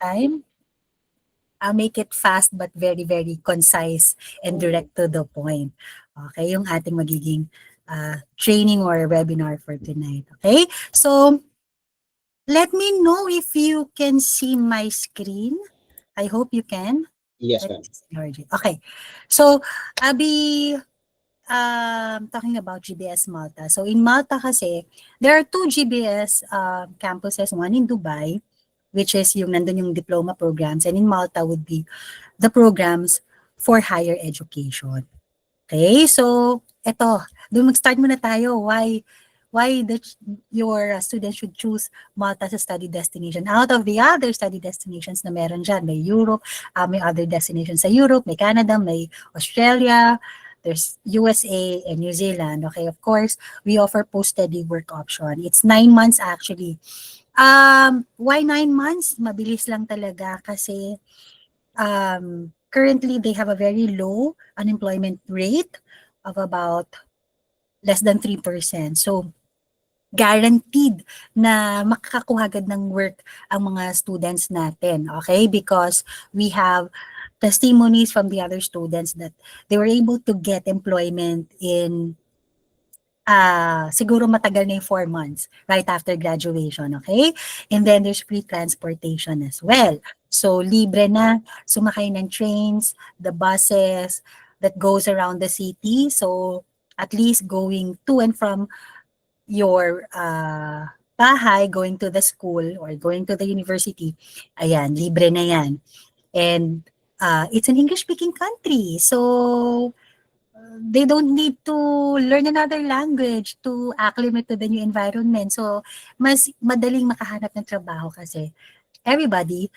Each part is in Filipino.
time. I'll make it fast but very, very concise and direct to the point. Okay, yung ating magiging training or webinar for tonight. Okay, so let me know if you can see my screen. I hope you can. Yes, ma'am. Okay, so I'll be talking about GBS Malta. So in Malta kasi, there are two GBS campuses, one in Dubai, which is yung nandun yung diploma programs, and in Malta would be the programs for higher education. Okay, so eto, doon mag-start muna tayo. Why your students should choose Malta as a study destination out of the other study destinations na meron dyan. May Europe, may other destinations sa Europe, may Canada, may Australia, there's USA and New Zealand. Okay, of course, we offer post-study work option. It's 9 months actually. Why 9 months? Mabilis lang talaga kasi currently they have a very low unemployment rate of about less than 3%. So, guaranteed na makakakuha agad ng work ang mga students natin, okay? Because we have testimonies from the other students that they were able to get employment in siguro matagal na yung 4 months right after graduation, okay? And then there's free transportation as well. So, libre na sumakay ng trains, the buses that goes around the city. So, at least going to and from your bahay, going to the school or going to the university, ayan, libre na yan. And it's an English-speaking country. So, they don't need to learn another language to acclimate to the new environment. So, mas madaling makahanap ng trabaho kasi everybody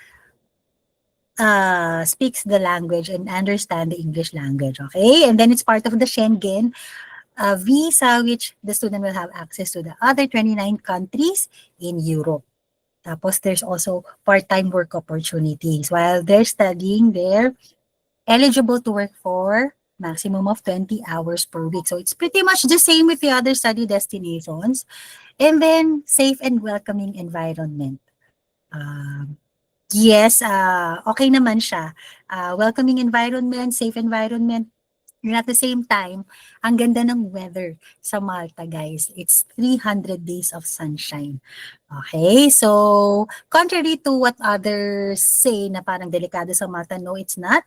speaks the language and understand the English language, okay? And then it's part of the Schengen visa, which the student will have access to the other 29 countries in Europe. Tapos there's also part-time work opportunities. While they're studying, they're eligible to work for maximum of 20 hours per week. So it's pretty much the same with the other study destinations. And then safe and welcoming environment. Yes, okay naman siya. Welcoming environment, safe environment. And at the same time, ang ganda ng weather sa Malta, guys. It's 300 days of sunshine. Okay, so contrary to what others say na parang delikado sa Malta, no, it's not.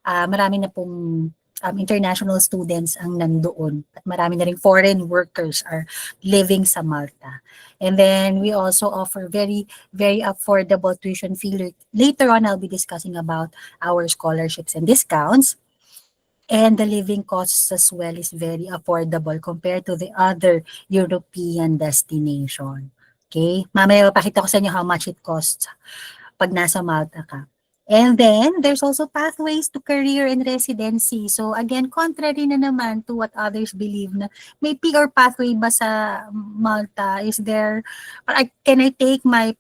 Marami na pong international students ang nandoon at marami na ring foreign workers are living sa Malta. And then we also offer very, very affordable tuition fee. Later on, I'll be discussing about our scholarships and discounts. And the living costs as well is very affordable compared to the other European destination. Okay? Mamaya papakita ko sa inyo how much it costs pag nasa Malta ka. And then, there's also pathways to career and residency. So again, contrary na naman to what others believe na may PR pathway ba sa Malta? Is there, can I take my,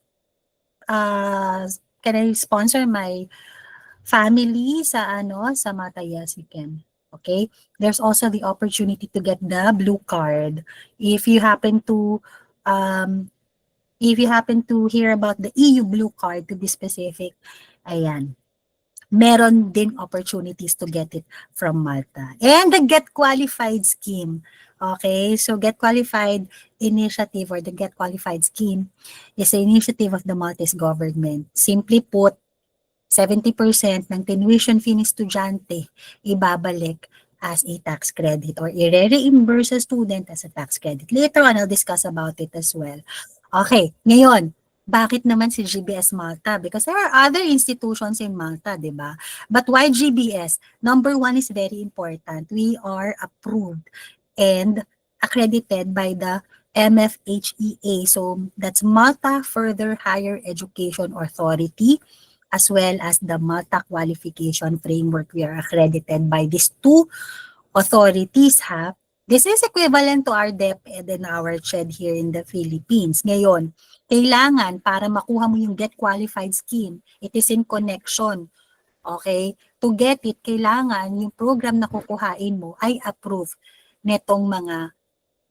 can I sponsor my family sa sa Malta? Yes, you can. Okay? There's also the opportunity to get the blue card. If you happen to hear about the EU blue card, to be specific, ayan, meron din opportunities to get it from Malta. And the Get Qualified scheme. Okay, so Get Qualified initiative or the Get Qualified scheme is an initiative of the Maltese government. Simply put, 70% ng tuition fee ni estudyante ibabalik as a tax credit or i-reimburse sa student as a tax credit. Later on, I'll discuss about it as well. Okay, ngayon, bakit naman si GBS Malta? Because there are other institutions in Malta, di ba? But why GBS? Number one is very important. We are approved and accredited by the MFHEA. So that's Malta Further Higher Education Authority, as well as the Malta Qualification Framework. We are accredited by these two authorities, ha? This is equivalent to our DepEd and our CHED here in the Philippines. Ngayon, kailangan para makuha mo yung Get Qualified scheme, it is in connection. Okay? To get it, kailangan yung program na kukuhain mo ay approved netong mga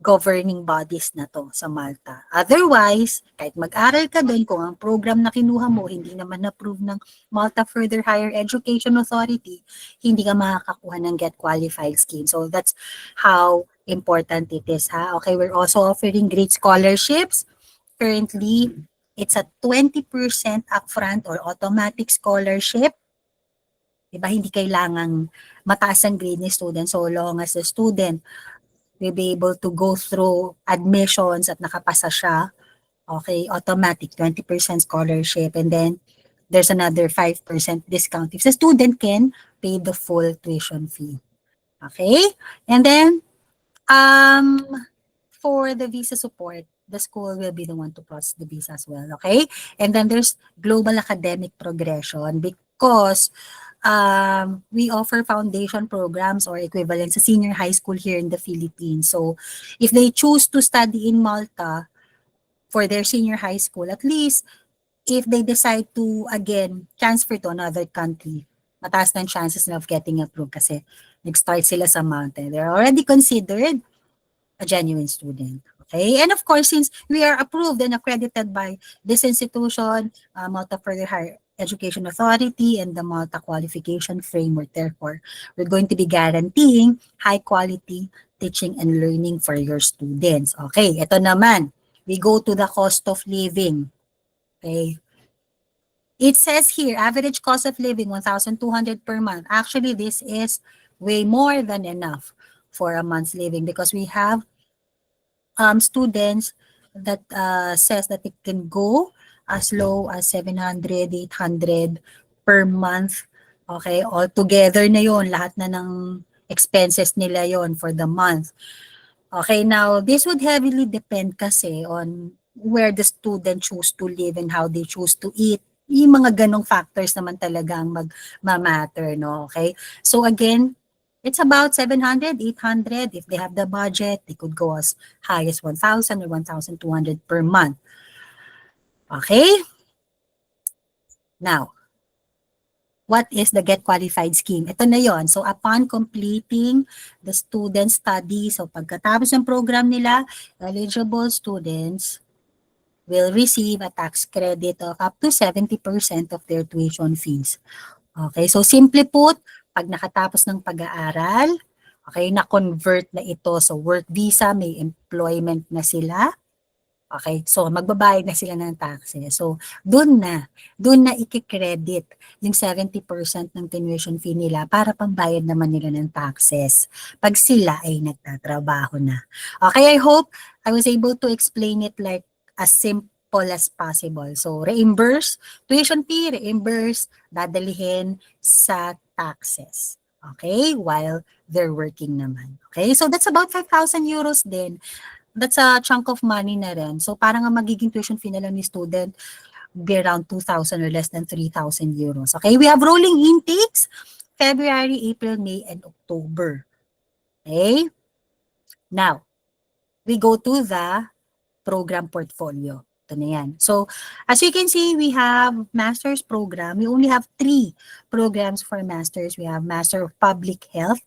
governing bodies na to sa Malta. Otherwise, kahit mag-aral ka doon, kung ang program na kinuha mo hindi naman approve ng Malta Further Higher Education Authority, hindi ka makakakuha ng Get Qualified scheme. So that's how important it is, ha? Okay, we're also offering great scholarships. Currently, it's a 20% upfront or automatic scholarship. Diba, hindi kailangang mataas ang grade ni student so long as the student will be able to go through admissions at nakapasa siya. Okay, automatic 20% scholarship, and then there's another 5% discount if the student can pay the full tuition fee. Okay, and then for the visa support, the school will be the one to process the visa as well. Okay, and then there's global academic progression because we offer foundation programs or equivalent sa senior high school here in the Philippines. So if they choose to study in Malta for their senior high school, at least if they decide to again transfer to another country, mataas ng chances of getting approved kasi nag-start sila sa Malta. They're already considered a genuine student. Okay, and of course, since we are approved and accredited by this institution, Malta Further Higher Education Authority and the Malta Qualification Framework, therefore, we're going to be guaranteeing high quality teaching and learning for your students. Okay, ito naman, we go to the cost of living. Okay, it says here, average cost of living, 1,200 per month. Actually, this is way more than enough for a month's living because we have students that says that it can go as low as 700, 800 per month. Okay, all together na yon, lahat na ng expenses nila yon for the month. Okay, now this would heavily depend kasi on where the student choose to live and how they choose to eat. Yung mga ganong factors naman talagang mag-matter, no? Okay, so again, it's about 700, 800. If they have the budget, they could go as high as 1,000 or 1,200 per month. Okay? Now, what is the Get Qualified scheme? Ito na yon. So, upon completing the student study, so pagkatapos ng program nila, eligible students will receive a tax credit of up to 70% of their tuition fees. Okay, so simple put, pag nakatapos ng pag-aaral, okay, na-convert na ito sa work visa, may employment na sila. Okay, so magbabayad na sila ng taxes. So doon na i-credit yung 70% ng tuition fee nila para pambayad naman nila ng taxes pag sila ay nagtatrabaho na. Okay, I hope I was able to explain it like as simple as possible. So reimburse, tuition fee, reimburse, dadalihin sa taxes. Okay, while they're working naman. Okay, so that's about 5,000 euros din. That's a chunk of money na rin. So parang ang magiging tuition fee na lang ni student be around 2,000 or less than 3,000 euros. Okay, we have rolling intakes, February, April, May, and October. Okay, now, we go to the program portfolio. Ito na yan. So, as you can see, we have master's program. We only have 3 programs for master's. We have Master of Public Health.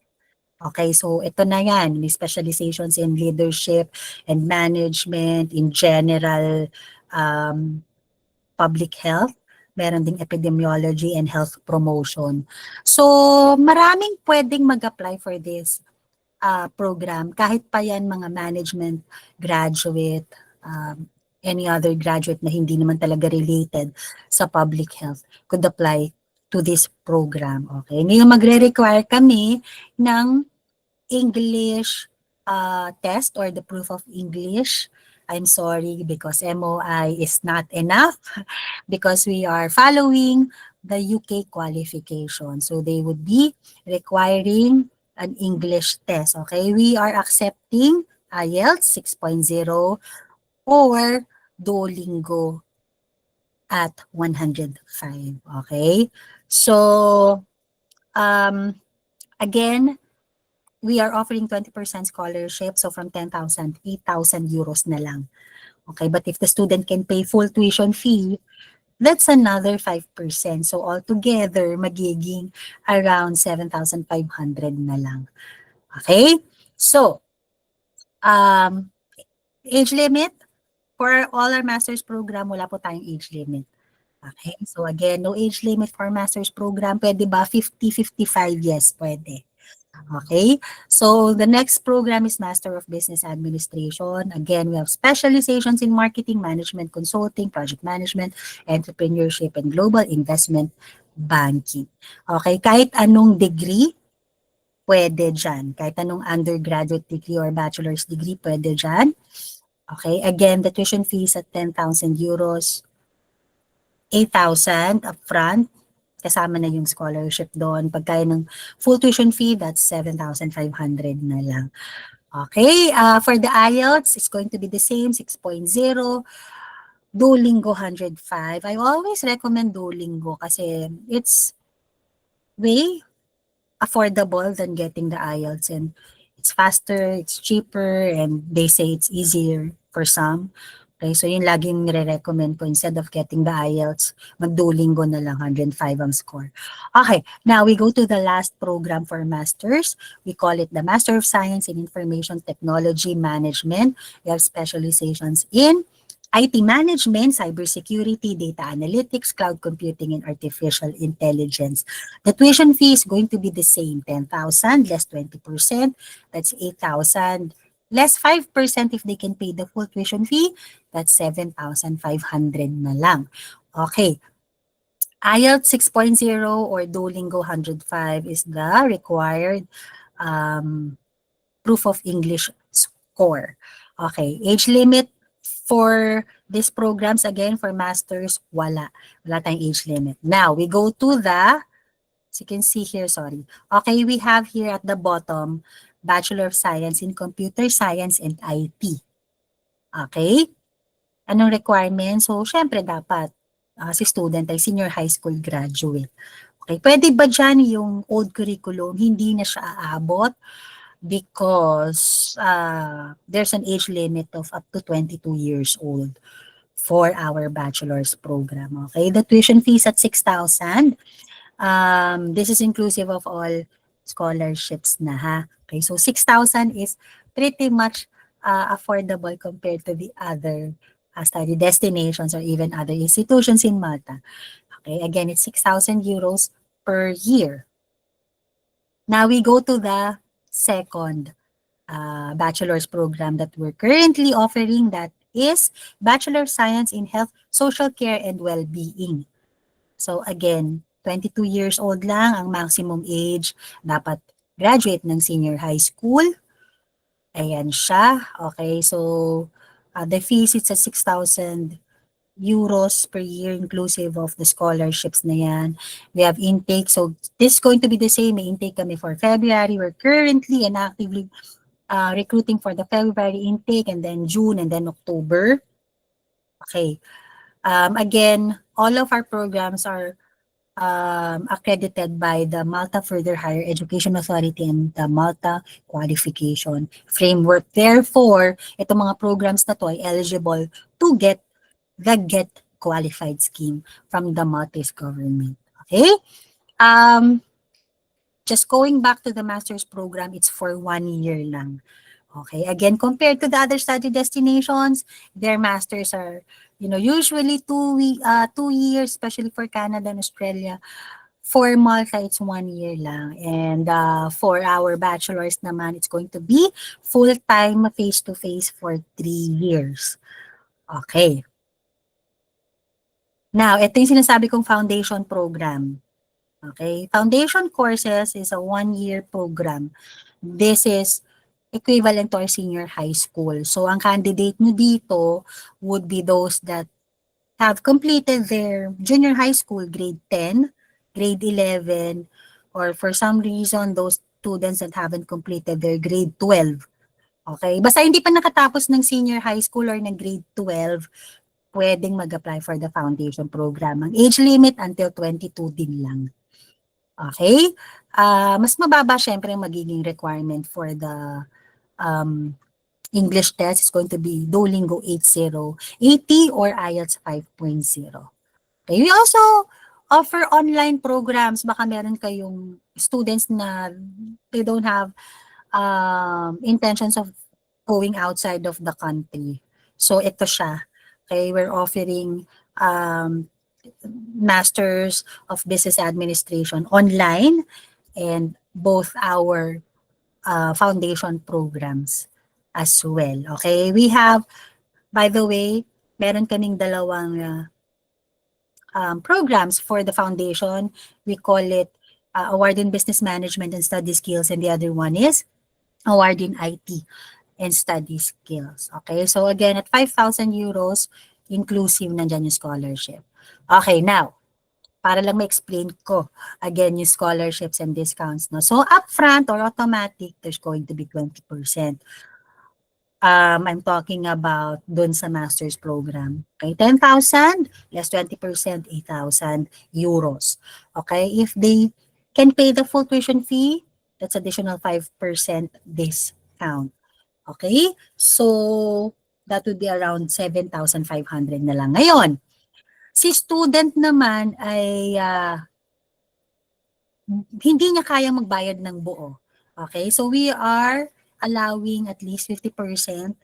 Okay, so ito na yan. May specializations in leadership and management, in general public health. Meron ding epidemiology and health promotion. So, maraming pwedeng mag-apply for this program. Kahit pa yan mga management graduate, any other graduate na hindi naman talaga related sa public health could apply to this program. Okay, ngayon magre-require kami ng English test or the proof of English. I'm sorry because MOI is not enough because we are following the UK qualification. So they would be requiring an English test. Okay, we are accepting IELTS 6.0 or Duolingo at 105. Okay, so again, we are offering 20% scholarship. So from 10,000, 8,000 euros na lang. Okay, but if the student can pay full tuition fee, that's another 5%. So altogether, magiging around 7,500 na lang. Okay, so Um, age limit, for all our master's program, wala po tayong age limit. Okay, so again, no age limit for master's program. Pwede ba 50, 55? Yes, pwede. Okay, so the next program is Master of Business Administration. Again, we have specializations in marketing, management, consulting, project management, entrepreneurship, and global investment banking. Okay, kahit anong degree, pwede dyan. Kahit anong undergraduate degree or bachelor's degree, pwede dyan. Okay, again, the tuition fees at 10,000 euros, 8,000 upfront, kasama na yung scholarship doon. Pagkaya ng full tuition fee, that's 7,500 na lang. Okay, for the IELTS, it's going to be the same, 6.0. Duolingo 105. I always recommend Duolingo kasi it's way affordable than getting the IELTS, and it's faster, it's cheaper, and they say it's easier for some. Okay, so yun laging nire-recommend ko, instead of getting the IELTS, mag-Duolingo na lang, 105 ang score. Okay, now we go to the last program for masters. We call it the Master of Science in Information Technology Management. We have specializations in IT management, cybersecurity, data analytics, cloud computing, and artificial intelligence. The tuition fee is going to be the same, 10,000 less 20%, that's 8,000 less 5% if they can pay the full tuition fee, that's 7,500 na lang. Okay. IELTS 6.0 or Duolingo 105 is the required proof of English score. Okay. Age limit for these programs, again, for masters, wala. Wala tayong age limit. Now, we go to the, as you can see here, sorry. Okay, we have here at the bottom, Bachelor of Science in Computer Science and IT. Okay? Anong requirement? So, syempre dapat si student ay senior high school graduate. Okay, pwede ba dyan yung old curriculum, hindi na siya aabot? Because there's an age limit of up to 22 years old for our bachelor's program. Okay, the tuition fees at 6,000. This is inclusive of all scholarships na ha. Okay, so 6,000 is pretty much affordable compared to the other study destinations or even other institutions in Malta. Okay, again, it's 6,000 euros per year. Now we go to the second bachelor's program that we're currently offering, that is Bachelor of Science in Health, Social Care, and Well-Being. So again, 22 years old lang ang maximum age, dapat graduate ng senior high school. Ayan siya. Okay, so the fees, it's at 6,000 euros per year inclusive of the scholarships na yan. We have intake. So this is going to be the same. May intake kami for February. We're currently and actively recruiting for the February intake, and then June, and then October. Okay. Again, all of our programs are accredited by the Malta Further Higher Education Authority and the Malta Qualification Framework. Therefore, itong mga programs na to ay eligible to get the Get Qualified scheme from the Maltese government. Okay? Just going back to the master's program, it's for 1 year lang. Okay, again, compared to the other study destinations, their masters are, usually 2 years, especially for Canada and Australia. For Malta, it's 1 year lang. And for our bachelors naman, it's going to be full-time, face-to-face for 3 years. Okay. Now, ito yung sinasabi kong foundation program. Okay, foundation courses is a 1-year program. This is equivalent to our senior high school. So, ang candidate nyo dito would be those that have completed their junior high school, grade 10, grade 11, or for some reason, those students that haven't completed their grade 12. Okay, basta hindi pa nakatapos ng senior high school or ng grade 12, pwedeng mag-apply for the foundation program. Ang age limit until 22 din lang. Okay? Mas mababa syempre ang magiging requirement for the English test. Is going to be Duolingo 80, 80 or IELTS 5.0. Okay? We also offer online programs. Baka meron kayong students na they don't have intentions of going outside of the country. So ito siya. Okay, we're offering Masters of Business Administration online and both our foundation programs as well. Okay, we have, by the way, meron kaming dalawang programs for the foundation. We call it Award in Business Management and Study Skills, and the other one is Award in IT and Study Skills. Okay, so again, at 5,000 euros, inclusive nandyan yung scholarship. Okay, now, para lang ma-explain ko, again, yung scholarships and discounts. No? So, upfront or automatic, there's going to be 20%. I'm talking about dun sa master's program. Okay, 10,000 less 20%, 8,000 euros. Okay, if they can pay the full tuition fee, that's additional 5% discount. Okay, so that would be around 7,500 na lang. Ngayon, si student naman ay hindi niya kayang magbayad ng buo. Okay, so we are allowing at least 50%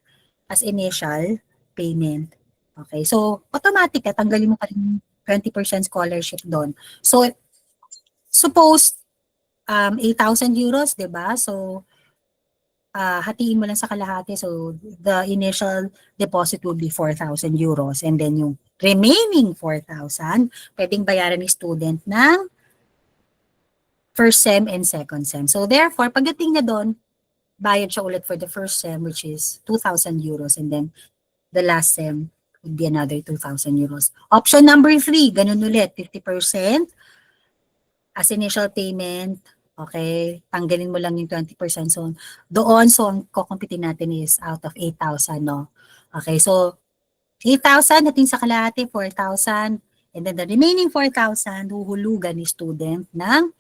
as initial payment. Okay, so automatic, tanggalin mo pa rin 20% scholarship doon. So, suppose 8,000 euros, di ba? So, hatiin mo lang sa kalahati. So, the initial deposit will be 4,000 euros. And then yung remaining 4,000, pwedeng bayaran ni student ng first sem and second sem. So, therefore, pagdating niya doon, bayad siya ulit for the first sem, which is 2,000 euros. And then, the last sem would be another 2,000 euros. Option number 3, ganun ulit, 50% as initial payment. Okay, tanggalin mo lang yung 20%. So, doon, so ang kukumpitin natin is out of 8,000, no? Okay, so 8,000, natin sa kalahati, 4,000. And then the remaining 4,000, huhulugan ni student ng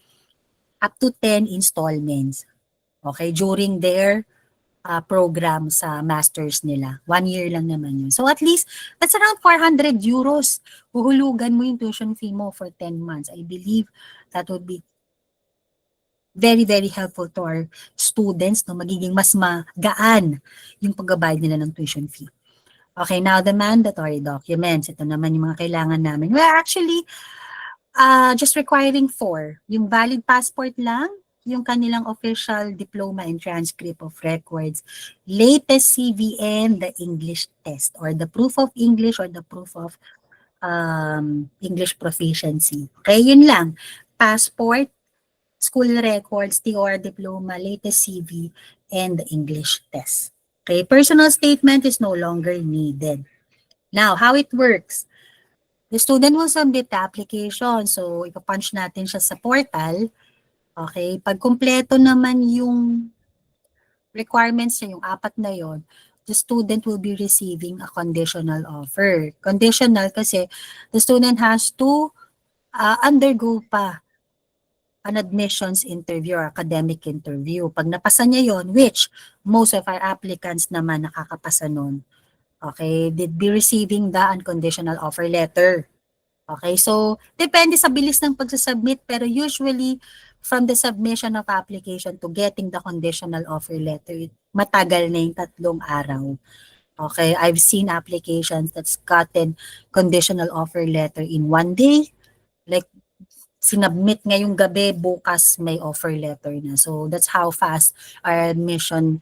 up to 10 installments. Okay, during their program sa masters nila. 1 year lang naman yun. So at least, that's around 400 euros. Huhulugan mo yung tuition fee mo for 10 months. I believe that would be very, very helpful to our students. No? Magiging mas magaan yung pagbabayad nila ng tuition fee. Okay, now the mandatory documents. Ito naman yung mga kailangan namin. We're actually just requiring 4. Yung valid passport lang, yung kanilang official diploma and transcript of records, latest CV, and the English test or the proof of English or the proof of English proficiency. Okay, yun lang. Passport, school records, TOR diploma, latest CV, and the English test. Okay, personal statement is no longer needed. Now, how it works. The student will submit the application. So, ipapunch natin siya sa portal. Okay, pag kumpleto naman yung requirements niya, yung 4 na yon, the student will be receiving a conditional offer. Conditional kasi the student has to undergo pa an admissions interview or academic interview. Pag napasa niya yon, which most of our applicants naman nakakapasa nun, okay, they'd be receiving the unconditional offer letter. Okay, so depende sa bilis ng pagsasubmit, pero usually from the submission of application to getting the conditional offer letter, matagal na yung 3 araw. Okay, I've seen applications that's gotten conditional offer letter in 1 day. Like, sinubmit ngayong gabi, bukas may offer letter na. So that's how fast our admission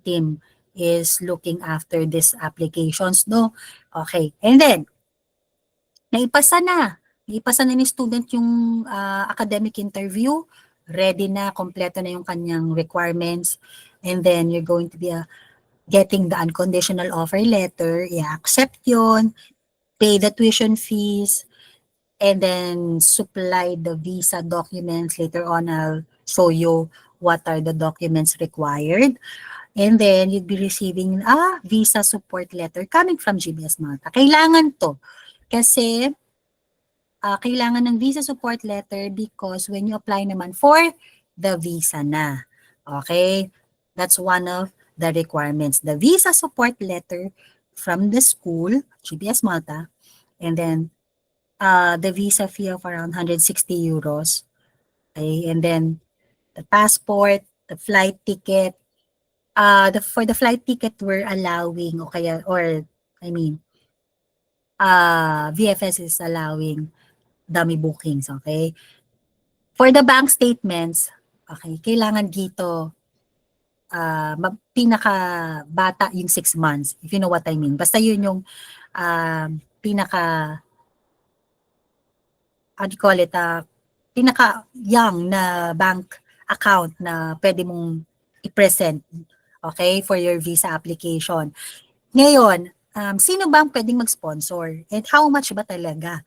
team is looking after these applications, no? Okay, and then, naipasa na. Naipasa na ni student yung academic interview. Ready na, kompleto na yung kanyang requirements. And then you're going to be getting the unconditional offer letter. I-accept yun, pay the tuition fees, and then supply the visa documents. Later on, I'll show you what are the documents required. And then you'd be receiving a visa support letter coming from GBS Malta. Kailangan to kasi kailangan ng visa support letter because when you apply naman for the visa na. Okay? That's one of the requirements. The visa support letter from the school, GBS Malta, and then the visa fee of around 160 euros. Okay? And then the passport, the flight ticket, For the flight ticket, we're allowing, I mean, VFS is allowing dummy bookings, okay? For the bank statements, okay, kailangan dito, pinaka-bata yung 6 months, if you know what I mean. Basta yun yung pinaka, how do you call it, pinaka-young na bank account na pwede mong i-present, okay, for your visa application. Ngayon, sino ba ang pwedeng mag-sponsor? And how much ba talaga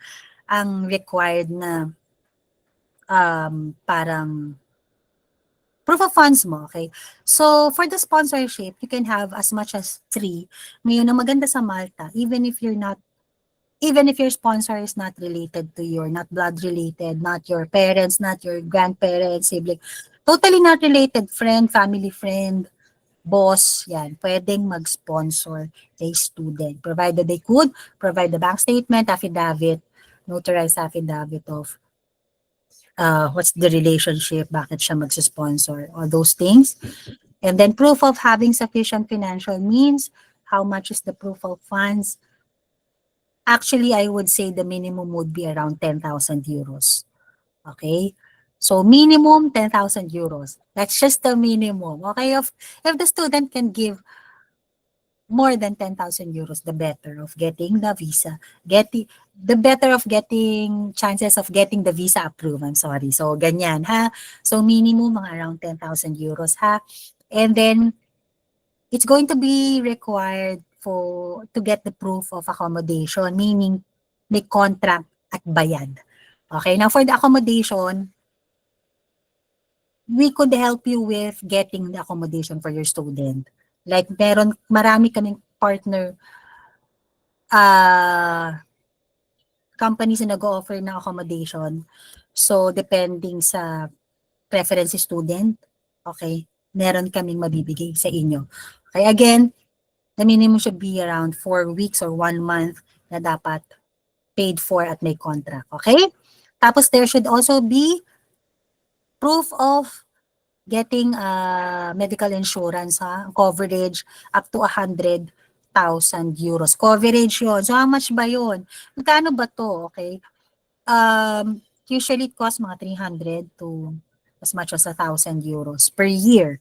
ang required na parang proof of funds mo, okay? So, for the sponsorship, you can have as much as 3. Ngayon, ang maganda sa Malta, even if your sponsor is not related to you, not blood related, not your parents, not your grandparents, sibling, totally not related, friend, family friend, boss, yan, pwedeng mag-sponsor a student, provided they could provide the bank statement, affidavit, notarized affidavit of what's the relationship, bakit siya mag-sponsor, all those things. And then proof of having sufficient financial means, how much is the proof of funds? Actually, I would say the minimum would be around 10,000 euros. Okay? So minimum 10,000 euros. That's just the minimum. Okay? If the student can give more than 10,000 euros, the better of getting the visa. The better of getting chances of getting the visa approved. I'm sorry. So ganyan ha. So minimum mga around 10,000 euros ha. And then it's going to be required to get the proof of accommodation, meaning may contract at bayad. Okay, now for the accommodation, we could help you with getting the accommodation for your student. Like marami kaming partner companies na nag-offer ng accommodation. So depending sa preference student, okay, meron kaming mabibigay sa inyo. Okay, again, the minimum should be around 4 weeks or 1 month na dapat paid for at may contract. Okay? Tapos there should also be proof of getting medical insurance, coverage up to 100,000 euros. Coverage yon. So how much ba yon? Magkano ba to? Okay? Usually it costs mga 300 to as much as 1,000 euros per year.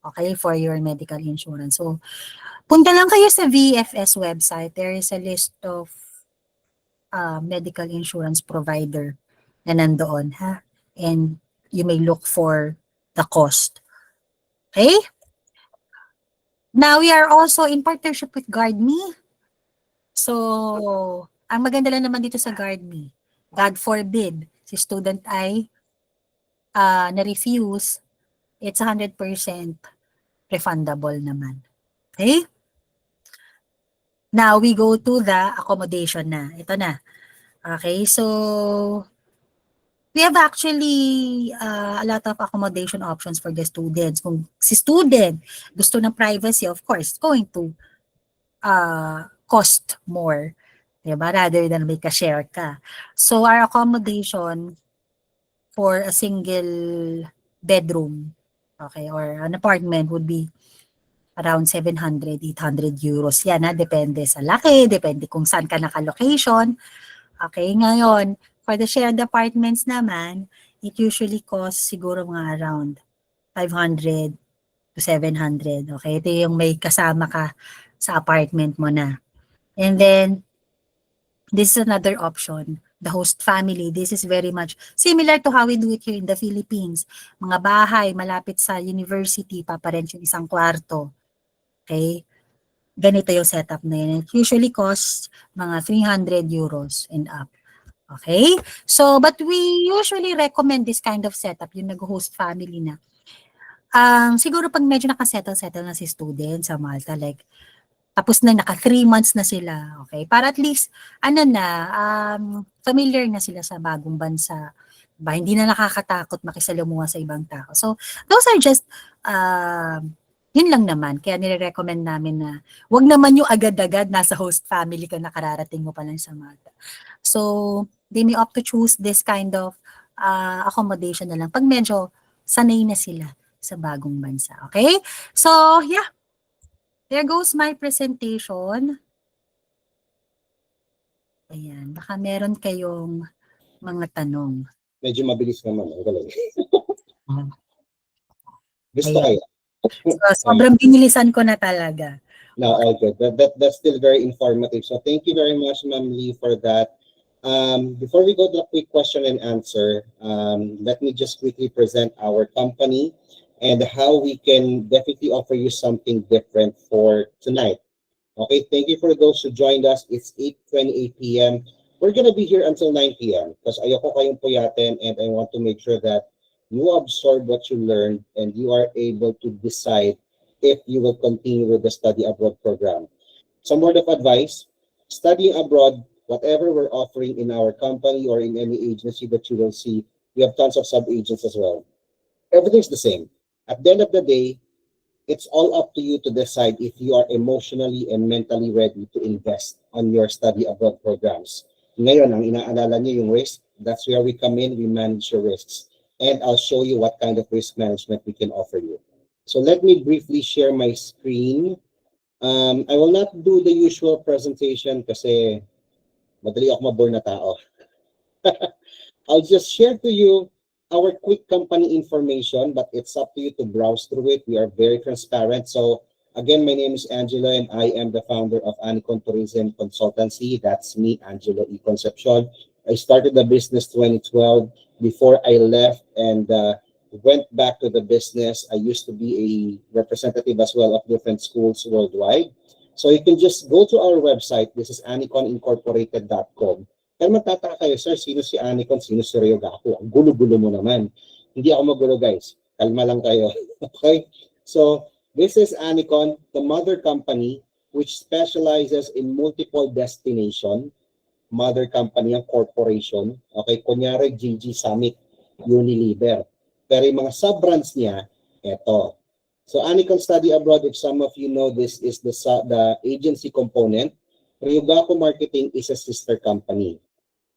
Okay? For your medical insurance. So, punta lang kayo sa VFS website. There is a list of medical insurance provider na nandoon, ha? And you may look for the cost. Okay? Now, we are also in partnership with GuardMe. So, ang maganda lang naman dito sa GuardMe, God forbid, si student ay na-refuse, it's 100% refundable naman. Okay? Now, we go to the accommodation na. Ito na. Okay, so we have actually a lot of accommodation options for the students. Kung si student gusto ng privacy, of course, it's going to cost more, diba? Rather than may ka-share ka. So our accommodation for a single bedroom, okay, or an apartment would be around 700, 800 euros. Yan ha, depende sa laki, depende kung saan ka naka-location. Okay, ngayon, for the shared apartments naman, it usually costs siguro mga around 500 to 700. Okay, ito yung may kasama ka sa apartment mo na. And then, this is another option, the host family. This is very much similar to how we do it here in the Philippines. Mga bahay, malapit sa university, paparent yung isang kwarto. Okay, ganito yung setup na yun. It usually costs mga 300 euros and up. Okay? So, but we usually recommend this kind of setup, yung nag-host family na. Siguro pag medyo nakasettle na si student sa Malta, like, tapos na naka 3 months na sila, okay? Para at least, familiar na sila sa bagong bansa. Diba? Hindi na nakakatakot makisalamuha sa ibang tao. So, those are just, yun lang naman. Kaya nire-recommend namin na wag naman yung agad-agad nasa host family ka nakararating mo pa lang sa Malta. So, they may opt to choose this kind of accommodation na lang pag medyo sanay na sila sa bagong bansa. Okay? So, yeah. There goes my presentation. Ayan. Baka meron kayong mga tanong. Medyo mabilis naman. Ang galing. Gusto Ayan. kayo? So, sobrang binilisan ko na talaga. No, all good. That's still very informative. So thank you very much, Ma'am Lee, for that. Before we go to a quick question and answer, let me just quickly present our company and how we can definitely offer you something different for tonight. Okay, thank you for those who joined us. It's 8:28 p.m. We're gonna be here until 9 p.m. because ayoko kayong puyatin and I want to make sure that you absorb what you learned and you are able to decide if you will continue with the study abroad program. Some word of advice, studying abroad, whatever we're offering in our company or in any agency that you will see, we have tons of sub-agents as well. Everything's the same. At the end of the day, it's all up to you to decide if you are emotionally and mentally ready to invest on your study abroad programs. Ngayon, ang inaalala niyo yung risk, that's where we come in, we manage your risks. And I'll show you what kind of risk management we can offer you. So let me briefly share my screen. I will not do the usual presentation kasi madali ako mabore na tao. I'll just share to you our quick company information, but it's up to you to browse through it. We are very transparent. So again, my name is Angelo and I am the founder of Anicon Tourism Consultancy. That's me, Angelo E. Concepcion. I started the business 2012. Before I left and went back to the business, I used to be a representative as well of different schools worldwide. So you can just go to our website. This is aniconincorporated.com. Pero magtataka kayo, sir, sino si Anicon, sino si Ryogaku? Ang gulo-gulo mo naman. Hindi ako magulo, guys. Kalma lang kayo. Okay? So, this is Anicon, the mother company which specializes in multiple destination. Mother company ang corporation. Okay? Kunyari, GG Summit, Unilever. Pero yung mga sub-brands niya, eto. So, Anicon Study Abroad, if some of you know, this is the agency component. Ryogaku Marketing is a sister company.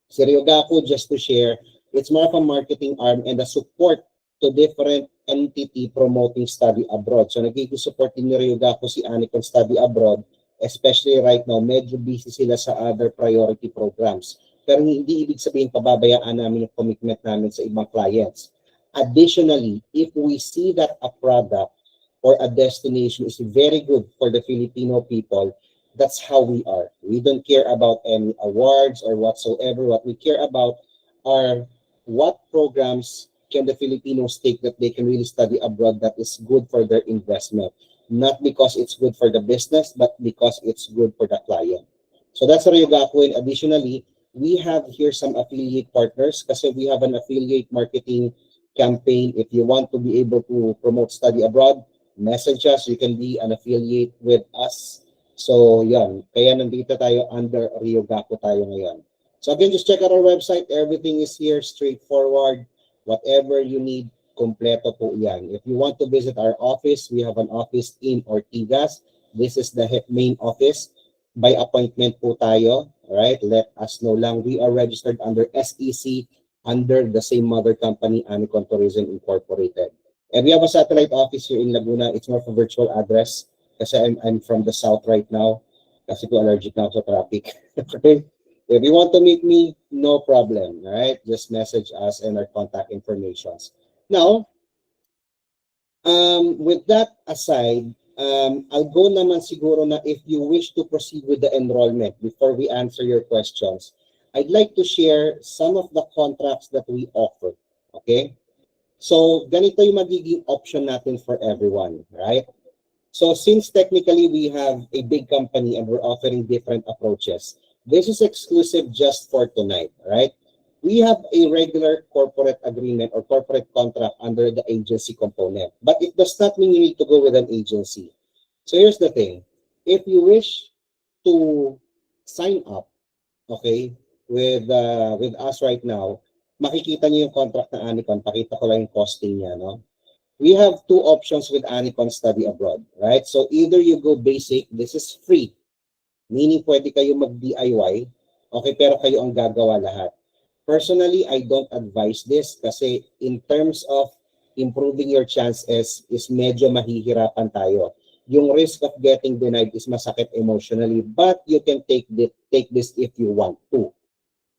Si Ryogaku, just to share, it's more of a marketing arm and a support to different entity promoting study abroad. So nagiging support din ni Ryogaku si Anicon Study Abroad, especially right now, medyo busy sila sa other priority programs. Pero hindi ibig sabihin pababayaan namin yung commitment namin sa ibang clients. Additionally, if we see that a product or a destination is very good for the Filipino people, that's how we are. We don't care about any awards or whatsoever. What we care about are what programs can the Filipinos take that they can really study abroad that is good for their investment. Not because it's good for the business, but because it's good for the client. So that's Ryogaku. And additionally, we have here some affiliate partners kasi we have an affiliate marketing campaign. If you want to be able to promote study abroad, message us. You can be an affiliate with us. So, yan. Kaya nandito tayo under Ryogaku tayo ngayon. So, again, just check out our website. Everything is here, straightforward. Whatever you need, kompleto po yan. If you want to visit our office, we have an office in Ortigas. This is the main office. By appointment po tayo. Alright, let us know lang. We are registered under SEC, under the same mother company, Anicon Tourism Incorporated. And we have a satellite office here in Laguna. It's more of a virtual address. Kasi I'm from the south right now. Kasi ko allergic na ako sa traffic. Okay? If you want to meet me, no problem. Alright? Just message us and our contact informations. Now, with that aside, I'll go naman siguro na if you wish to proceed with the enrollment before we answer your questions, I'd like to share some of the contracts that we offer. Okay? So, ganito yung magiging option natin for everyone. Right? So since technically we have a big company and we're offering different approaches, this is exclusive just for tonight, right? We have a regular corporate agreement or corporate contract under the agency component, but it does not mean you need to go with an agency. So here's the thing. If you wish to sign up, okay, with us right now, makikita niyo yung contract ng Anicon. Pakita ko lang yung costing niya, no? We have two options with Anicon Study Abroad, right? So either you go basic, this is free. Meaning pwede kayo mag-DIY, okay, pero kayo ang gagawa lahat. Personally, I don't advise this kasi in terms of improving your chances is medyo mahihirapan tayo. Yung risk of getting denied is masakit emotionally, but you can take this if you want to.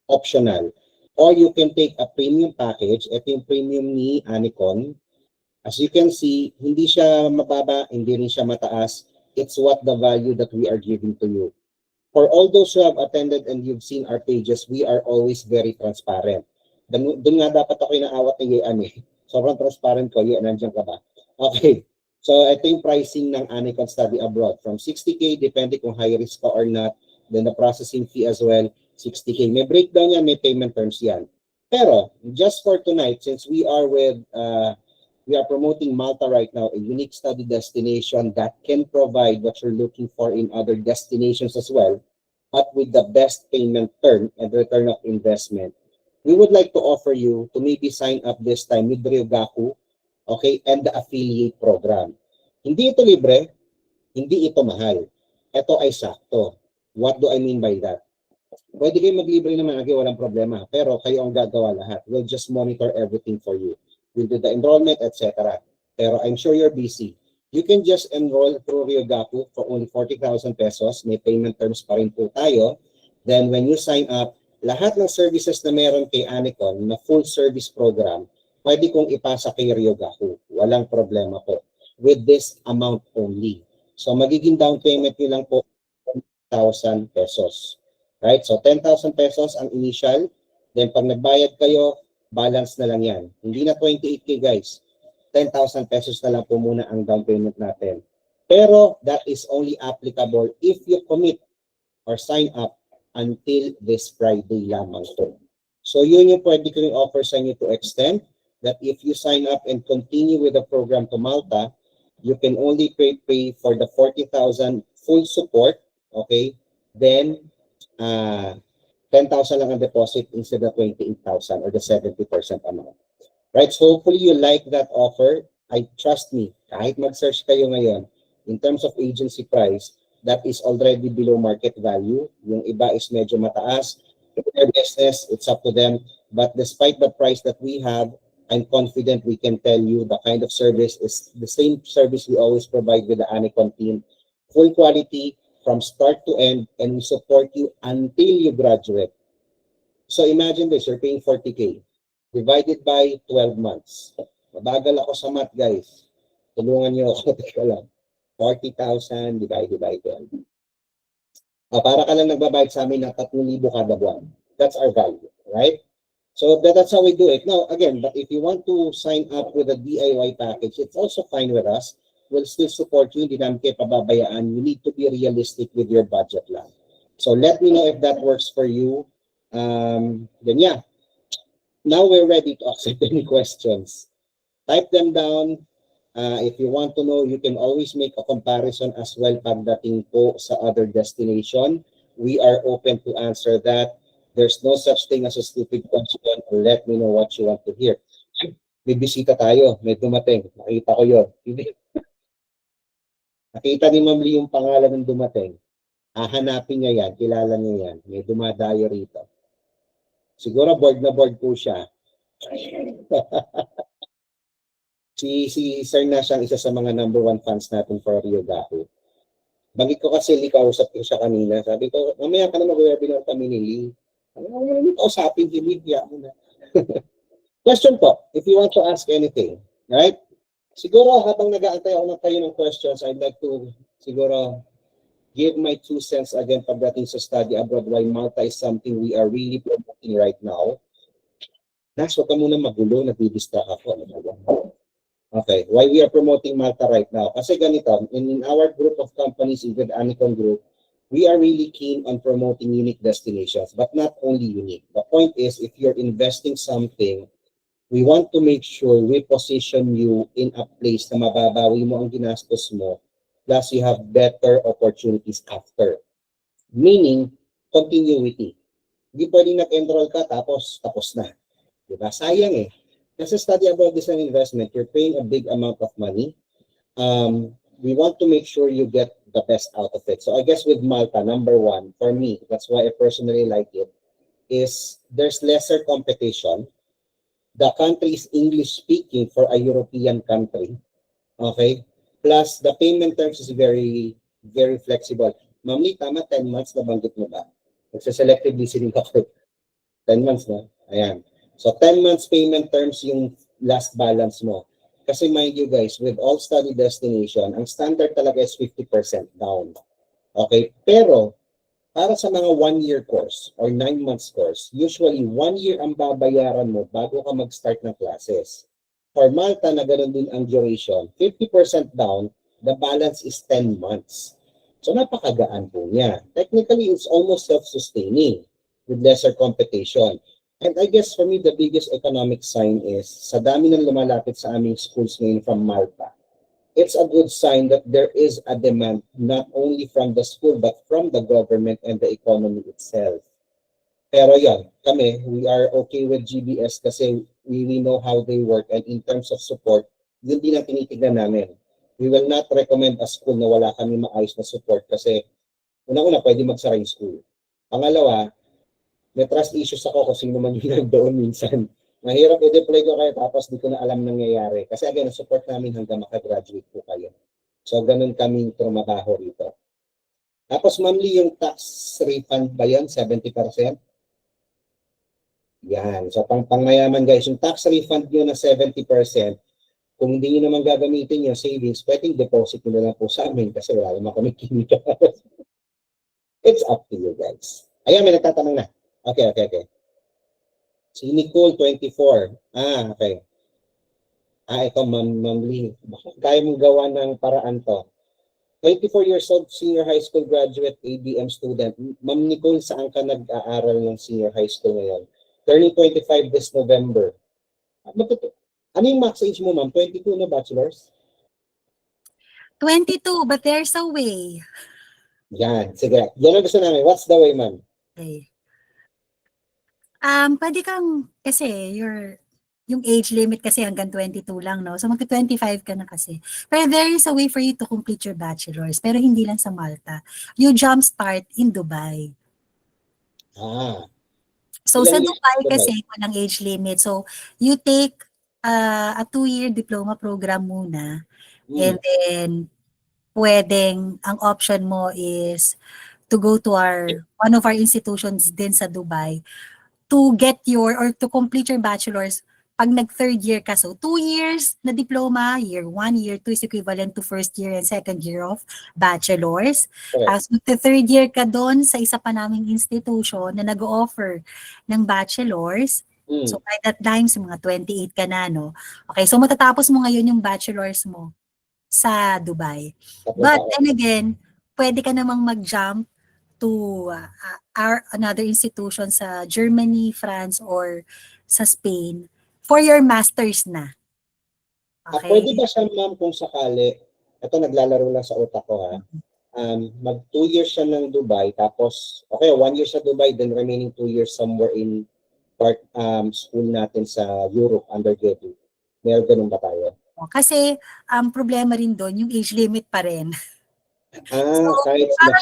Optional. Or you can take a premium package. Ito yung premium ni Anicon. As you can see, hindi siya mababa, hindi rin siya mataas. It's what the value that we are giving to you. For all those who have attended and you've seen our pages, we are always very transparent. Doon nga dapat ako inaawat ni Yuan eh. Sobrang transparent ko. Yuan, nandiyan ka ba? Okay. So, ito yung pricing ng Anicon Study Abroad. From 60K, depende kung high risk ka or not. Then the processing fee as well, 60K. May breakdown yan, may payment terms yan. Pero, just for tonight, since we are promoting Malta right now, a unique study destination that can provide what you're looking for in other destinations as well, but with the best payment term and return of investment. We would like to offer you to maybe sign up this time with Ryogaku, okay, and the affiliate program. Hindi ito libre, hindi ito mahal. Ito ay sakto. What do I mean by that? Pwede kayo maglibre naman, okay, walang problema. Pero kayo ang gagawa lahat. We'll just monitor everything for you. We'll do the enrollment, etc. Pero I'm sure you're busy. You can just enroll through Ryogaku for only 40,000 pesos. May payment terms pa rin po tayo. Then when you sign up, lahat ng services na meron kay Anicon na full service program, pwede kong ipasa kay Ryogaku. Walang problema po. With this amount only. So magiging down payment nyo lang po 10,000 pesos. Right? So 10,000 pesos ang initial. Then pag nagbayad kayo, balance na lang yan. Hindi na 28K guys. 10,000 pesos na lang po muna ang down payment natin. Pero that is only applicable if you commit or sign up until this Friday lamang po. So yun yung pwede ko yung offer sa inyo to extend, that if you sign up and continue with the program to Malta, you can only pay for the 40,000 full support, okay? Then 10,000 lang ang deposit instead of 28,000 or the 70% amount. Right? So hopefully you like that offer. I trust me, kahit mag-search kayo ngayon, in terms of agency price, that is already below market value. Yung iba is medyo mataas. Their business, it's up to them. But despite the price that we have, I'm confident we can tell you the kind of service is the same service we always provide with the Anicon team. Full quality from start to end, and we support you until you graduate. So imagine this, you're paying 40K divided by 12 months. Mabagal ako sa math, guys. Tulungan niyo ako. Teka lang. 40,000 divided by 12. Para ka lang nagbabayad sa amin ng 3,000 kada buwan. That's our value, right? So that's how we do it. Now, again, but if you want to sign up with a DIY package, it's also fine with us. We'll still support you. Hindi namin kayo pababayaan. You need to be realistic with your budget lang. So let me know if that works for you. Then yeah. Now we're ready to accept any questions. Type them down. If you want to know, you can always make a comparison as well pagdating po sa other destination. We are open to answer that. There's no such thing as a stupid question. Let me know what you want to hear. May bisita tayo. May dumating. Nakita ko yun. Nakita ni Ma'am Lee yung pangalan ng dumating. Hahanapin niya yan. Kilala niya yan. May dumadayo rito. Siguro board na board po siya. Si Sir na siyang isa sa mga #1 fans natin for Ryogaku. Bagit ko kasi kausap ko siya kanina. Sabi ko, mamaya ka na mag-webinar kami ni Lee. Ano mo naman kausapin si Lee? Question po, if you want to ask anything. Right? Siguro habang nag-aantay ako kayo ng questions, I'd like to siguro give my 2 cents again pagdating sa study abroad, why Malta is something we are really promoting right now. Nas, huwag ka muna magulo, nag-distract ako. Okay, why we are promoting Malta right now? Kasi ganito, in our group of companies, even Anicon Group, we are really keen on promoting unique destinations, but not only unique. The point is, if you're investing something, we want to make sure we position you in a place na mababawi mo ang ginastos mo, plus you have better opportunities after. Meaning, continuity. Hindi pwedeng nag-enroll ka tapos na. Diba? Sayang eh. Kasi study abroad is an investment. You're paying a big amount of money. We want to make sure you get the best out of it. So I guess with Malta, #1, for me, that's why I personally like it, is there's lesser competition. the country is English speaking for a European country. Okay? Plus, the payment terms is very, very flexible. Ma'am Lee, tama, 10 months na banggit mo ba? Nagsa-selective listening ako. 10 months na. Ayan. So, 10 months payment terms yung last balance mo. Kasi mind you guys, with all study destination, ang standard talaga is 50% down. Okay? Pero, para sa mga 1-year course or 9 months course, usually 1 year ang babayaran mo bago ka mag-start ng classes. For Malta, na ganun din ang duration, 50% down, the balance is 10 months. So napakagaan po niya. Technically, it's almost self-sustaining with lesser competition. And I guess for me, the biggest economic sign is sa dami ng lumalapit sa aming schools ngayon from Malta, it's a good sign that there is a demand not only from the school but from the government and the economy itself. Pero yan, kami, we are okay with GBS kasi we know how they work, and in terms of support, yun din ang tinitignan namin. We will not recommend a school na wala kami maayos na support kasi unang-una, pwede magsara yung school. Pangalawa, may trust issues ako kung sino man yung doon minsan. Mahirap i-deploy ko kayo tapos di ko na alam nangyayari. Kasi again, support namin hanggang makagraduate po kayo. So, ganun kaming trumabaho rito. Tapos, Ma'am Lee, yung tax refund ba yan? 70%? Yan. So, pangmayaman guys, yung tax refund nyo na 70%, kung hindi nyo naman gagamitin yung savings, pwedeng deposit nyo na lang po sa amin kasi wala naman kami kinita. It's up to you guys. Ayan, may nagtatanong na. Okay. Si Nicole, 24. Okay. Ito, Ma'am Lee. Kaya mong gawa ng paraan to. 24 years old, senior high school graduate, ABM student. Ma'am Nicole, saan ka nag-aaral ng senior high school ngayon? Turning 25 this November. Ano yung max age mo, ma'am? 22 na bachelor's? 22, but there's a way. Yan. Sige. Yan ang gusto namin. What's the way, ma'am? Okay. Pwede kang, kasi yung age limit kasi hanggang 22 lang, no? So magka-25 ka na kasi. Pero there is a way for you to complete your bachelor's, pero hindi lang sa Malta. You jumpstart in Dubai. So sa Ilang Dubai years kasi walang age limit. So you take a 2-year diploma program muna, and then pwedeng ang option mo is to go to one of our institutions din sa Dubai to get or to complete your bachelor's pag nag-third year ka. So 2 years na diploma, year 1, year 2 is equivalent to first year and second year of bachelor's. Tapos magta-third year ka doon sa isa pa naming institution na nag-offer ng bachelor's. So by that time, so mga 28 ka na, no? Okay, so matatapos mo ngayon yung bachelor's mo sa Dubai. But then again, pwede ka namang mag-jump to another institution sa Germany, France, or sa Spain for your master's na. Okay? Pwede ba siya, ma'am, kung sakali, ito naglalaro lang sa utak ko, ha? Mag 2 years siya ng Dubai, tapos, 1 year sa Dubai, then remaining 2 years somewhere in school natin sa Europe, undergraduate. Meron ganun ba tayo? Kasi, ang problema rin doon, yung age limit pa rin. Kahit para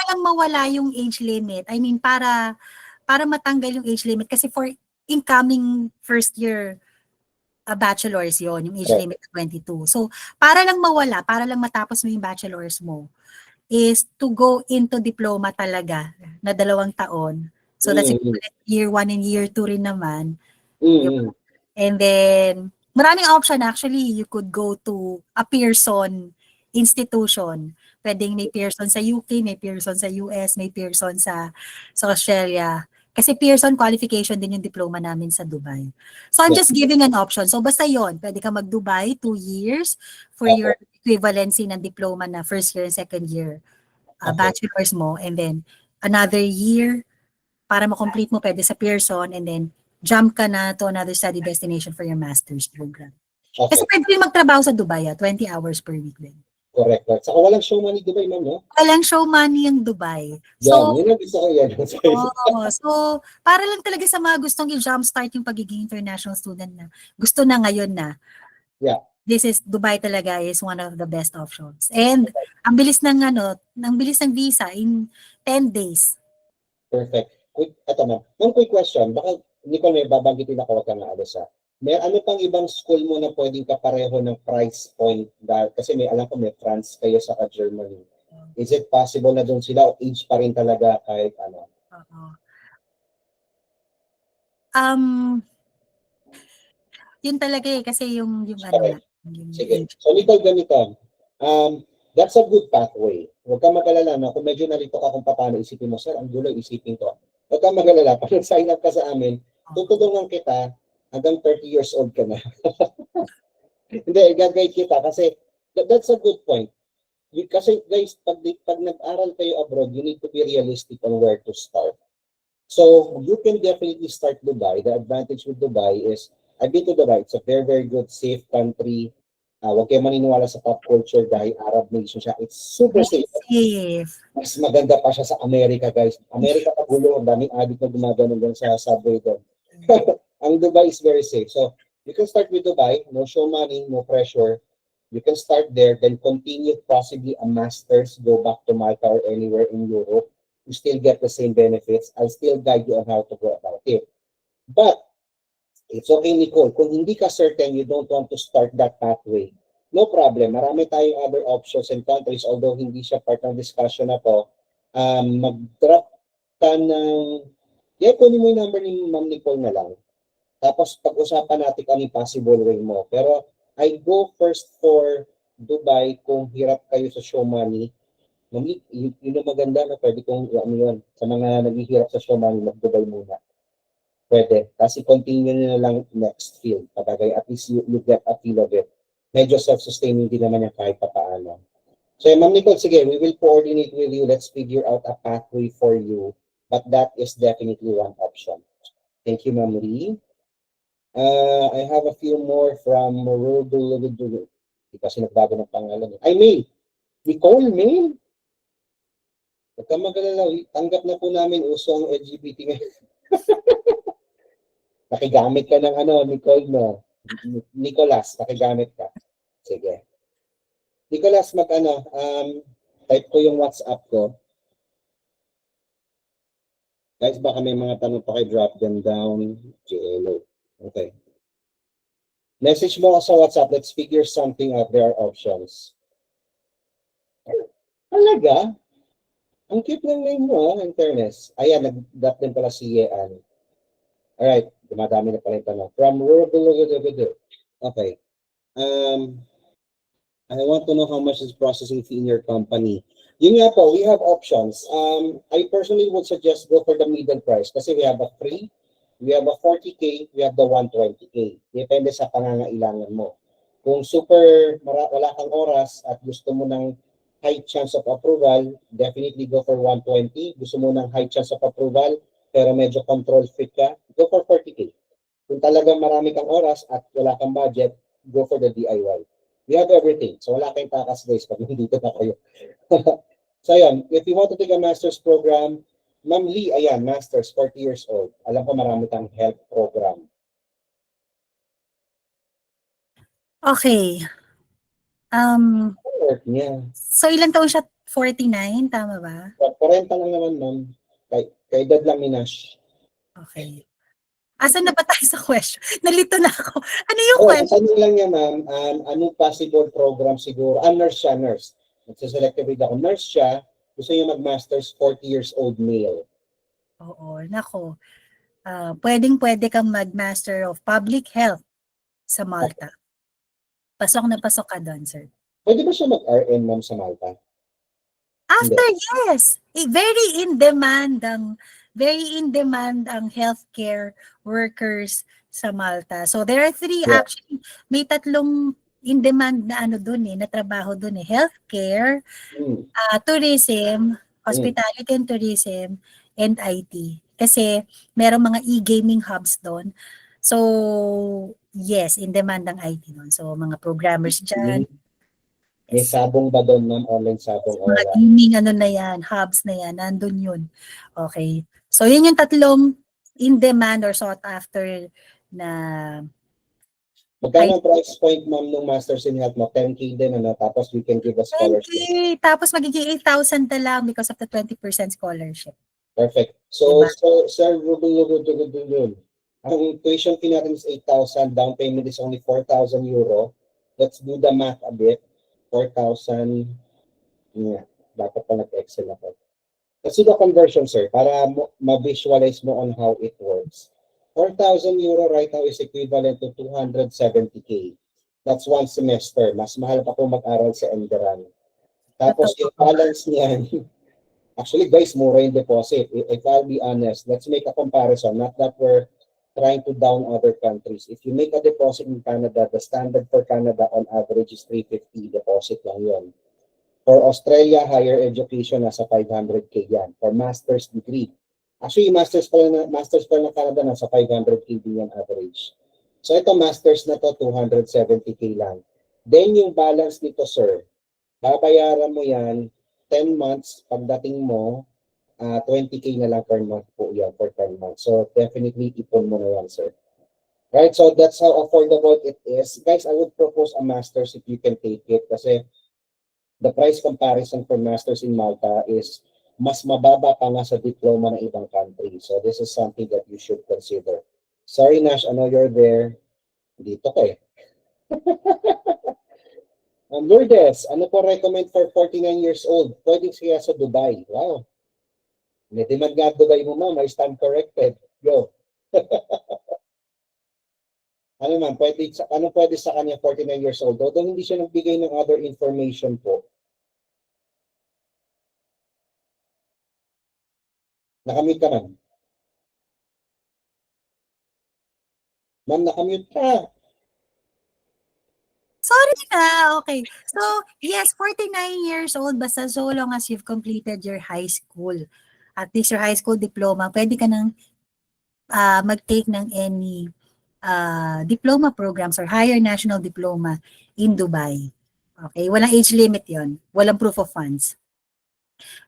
lang mawala yung age limit. I mean, para matanggal yung age limit. Kasi for incoming first year bachelor's yon yung age limit 22. So, para lang mawala, para lang matapos mo yung bachelor's mo, is to go into diploma talaga na 2 taon. So, that's year 1 and year 2 rin naman. And then, maraming option actually. You could go to a Pearson institution. Pwedeng may Pearson sa UK, may Pearson sa US, may Pearson sa Australia. Kasi Pearson qualification din yung diploma namin sa Dubai. So I'm just giving an option. So basta yon, pwede ka mag-Dubai 2 years for your equivalency ng diploma na first year and second year bachelor's mo, and then another year para ma-complete mo pwede sa Pearson, and then jump ka na to another study destination for your master's program. Kasi pwede rin magtrabaho sa Dubai, 20 hours per week din. Correct. Saka walang show money Dubai, ma'am, no? Walang show money yung Dubai. So, yun ang gusto ko yan. So, para lang talaga sa mga gustong i-jumpstart yung pagiging international student na gusto na ngayon na. Yeah. Dubai talaga is one of the best options. And ang bilis ng visa in 10 days. Perfect. Ito, ma'am. One quick question. Baka, Nicole, may babanggitin ako, wag kang aalis, ha? may ano pang ibang school mo na pwedeng kapareho ng price point dahil kasi may alam ko may France kayo sa Germany. Is it possible na doon sila o age pa rin talaga kahit ano? Oo. Um, yun talaga eh, kasi yung ano Okay. nga, yung Sige. age. So, Nicole, ganito. That's a good pathway. Huwag kang mag-alala na kung medyo nalito ka kung paano isipin mo, sir, ang gulo isipin ko. Huwag kang mag-alala. Pag nag-sign up ka sa amin, tutulungan kita hanggang 30 years old ka na. Hindi, i-guide kita kasi that's a good point. Kasi guys, pag nag-aral kayo abroad, you need to be realistic on where to start. So you can definitely start Dubai. The advantage with Dubai is, I've been to Dubai. It's a very, very good, safe country. Huwag kayo maniniwala sa pop culture dahil Arab nation siya. It's super safe. Safe. Mas maganda pa siya sa Amerika, guys. Amerika pagulo, ang daming adik na gumagano doon sa subway doon. Ang Dubai is very safe. So you can start with Dubai, no show money, no pressure. You can start there, then continue possibly a master's, go back to Malta or anywhere in Europe. You still get the same benefits. I'll still guide you on how to go about it. But it's okay, Nicole. Kung hindi ka certain, you don't want to start that pathway, no problem. Marami tayong other options and countries, although hindi siya part ng discussion na to. Mag-drop ka ng... Yeah, kunin mo yung number ni Ma'am Nicole na lang. Tapos pag-usapan natin kung ano possible way mo. Pero I go first for Dubai kung hirap kayo sa show money. Yun yung maganda na pwede kong ano yun. Sa mga naghihirap sa show money, mag-Dubai muna. Pwede. Kasi continue nyo na lang next field. Pagkagay, at least you get a feel of it. Medyo self-sustaining din naman yan kahit papaano. So, Ma'am Nicole, sige, we will coordinate with you. Let's figure out a pathway for you. But that is definitely one option. Thank you, Ma'am Lee. I have a few more from Rodolfo. Hindi kasi nagbago ng pangalan. Ay, May. Nicole, May. Huwag kang mag-alala. Tanggap na po namin uso ang LGBT ngayon. Nakigamit ka ng ano, Nicole, no? Nicolas, nakigamit ka. Sige. Nicolas, type ko yung WhatsApp ko. Guys, baka may mga tanong pa kayo, drop them down. JLO. Okay. Message mo ako sa WhatsApp. Let's figure something out. There are options. Talaga? Ang cute ng name mo, in fairness. Ayan, nag-drop din pala si Yean. Alright, dumadami na pala yung tanong. From Okay. I want to know how much is processing fee in your company. Yun nga po, we have options. I personally would suggest go for the middle price kasi we have a free, we have a 40K, we have the 120K. Depende sa pangangailangan mo. Kung wala kang oras at gusto mo ng high chance of approval, definitely go for 120. Gusto mo ng high chance of approval, pero medyo control freak ka, go for 40K. Kung talagang marami kang oras at wala kang budget, go for the DIY. We have everything. So wala kayong takas guys pag nandito na kayo. So ayan, if you want to take a master's program, Ma'am Lee, ayan, master's, 40 years old. Alam ko marami kang health program. Okay. Work niya. So ilang taon siya? 49, tama ba? 40 lang naman, ma'am. Kay edad lang ni Nash. Okay. Asan na ba tayo sa question? Nalito na ako. Ano yung question? Ano lang niya, ma'am, anong possible program siguro? Nurse siya, nurse. Nagsiselective ako. Nurse siya, gusto niya mag-master's, 40 years old male. Oo, nako. Pwedeng-pwede kang mag-Master of Public Health sa Malta. Pasok na pasok ka doon, sir. Pwede ba siya mag-RN, ma'am, sa Malta? After, yes. Very in demand ang healthcare workers sa Malta. So there are three, Yeah. actually, may tatlong in demand na na trabaho doon eh. Healthcare, tourism, hospitality and tourism, and IT. Kasi merong mga e-gaming hubs doon. So, yes, in demand ang IT doon. So, mga programmers dyan. May sabong ba doon, ma'am? Online sabong? Mga gaming na yan, hubs na yan, nandun yun. Okay. So, yun yung tatlong in demand or sought after na... Magkano ang price point, ma'am, ng Masters in Health mo? 10K din, ano? Tapos we can give a scholarship. 10K, tapos magiging 8,000 na lang because of the 20% scholarship. Perfect. So, Diba? Sir Ruben, Ang tuition fee natin is 8,000, down payment is only 4,000 euro. Let's do the math a bit. 4,000, yeah, dapat pa nag-excel ako. Let's do the conversion, sir, para ma-visualize mo on how it works. 4,000 euro right now is equivalent to 270K. That's one semester. Mas mahal pa kung mag-aral sa Enderan. Tapos yung balance niyan, actually guys, mura yung deposit. If I'll be honest, let's make a comparison. Not that we're trying to down other countries. If you make a deposit in Canada, the standard for Canada on average is 350 deposit lang yun. For Australia, higher education, nasa 500K yan. For master's degree. Actually, master's pa ng Canada, nasa 500K din yan average. So ito, master's na to, 270K lang. Then yung balance nito, sir, babayaran mo yan 10 months, pagdating mo, 20K na lang per month po yan for 10 months. So definitely ipon mo na yan, sir. Right, so that's how affordable it is. Guys, I would propose a master's if you can take it kasi the price comparison for masters in Malta is mas mababa pa nga sa diploma ng ibang country. So this is something that you should consider. Sorry, Nash, I know you're there. Dito ka eh. Lourdes, ano po recommend for 49 years old? Pwede siya sa Dubai. Wow. May demand nga Dubai mo, ma'am. I stand corrected. Go. Ano man, pwede sa kanya 49 years old? Although hindi siya nagbigay ng other information po. Nakamute ka, ma'am. Ma'am, nakamute ka. Sorry na, okay. So, yes, 49 years old, basta so long as you've completed your high school. At least your high school diploma, pwede ka nang mag-take ng any diploma programs or higher national diploma in Dubai. Okay, walang age limit yon, walang proof of funds.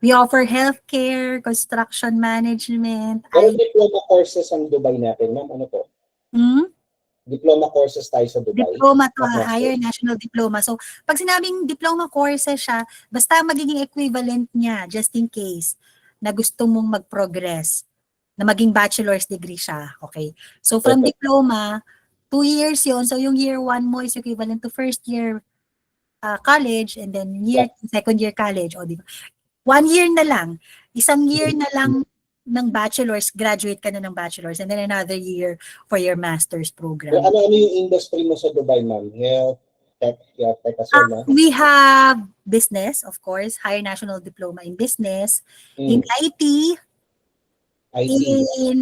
We offer healthcare, construction management. Pero diploma courses ang Dubai natin, ma'am, ano po? Diploma courses tayo sa Dubai. Diploma to, higher national diploma. So, pag sinabing diploma courses siya, basta magiging equivalent niya, just in case, na gusto mong mag-progress, na maging bachelor's degree siya. Okay? So, from diploma, 2 years yon. So, yung year 1 mo is equivalent to first year college and then second year college. O, di ba? 1 year na lang. Isang year na lang ng bachelor's, graduate ka na ng bachelor's, and then another year for your master's program. Pero ano yung industry mo sa Dubai, ma'am? Health, tech as well, we have business, of course, higher national diploma in business, in IT, in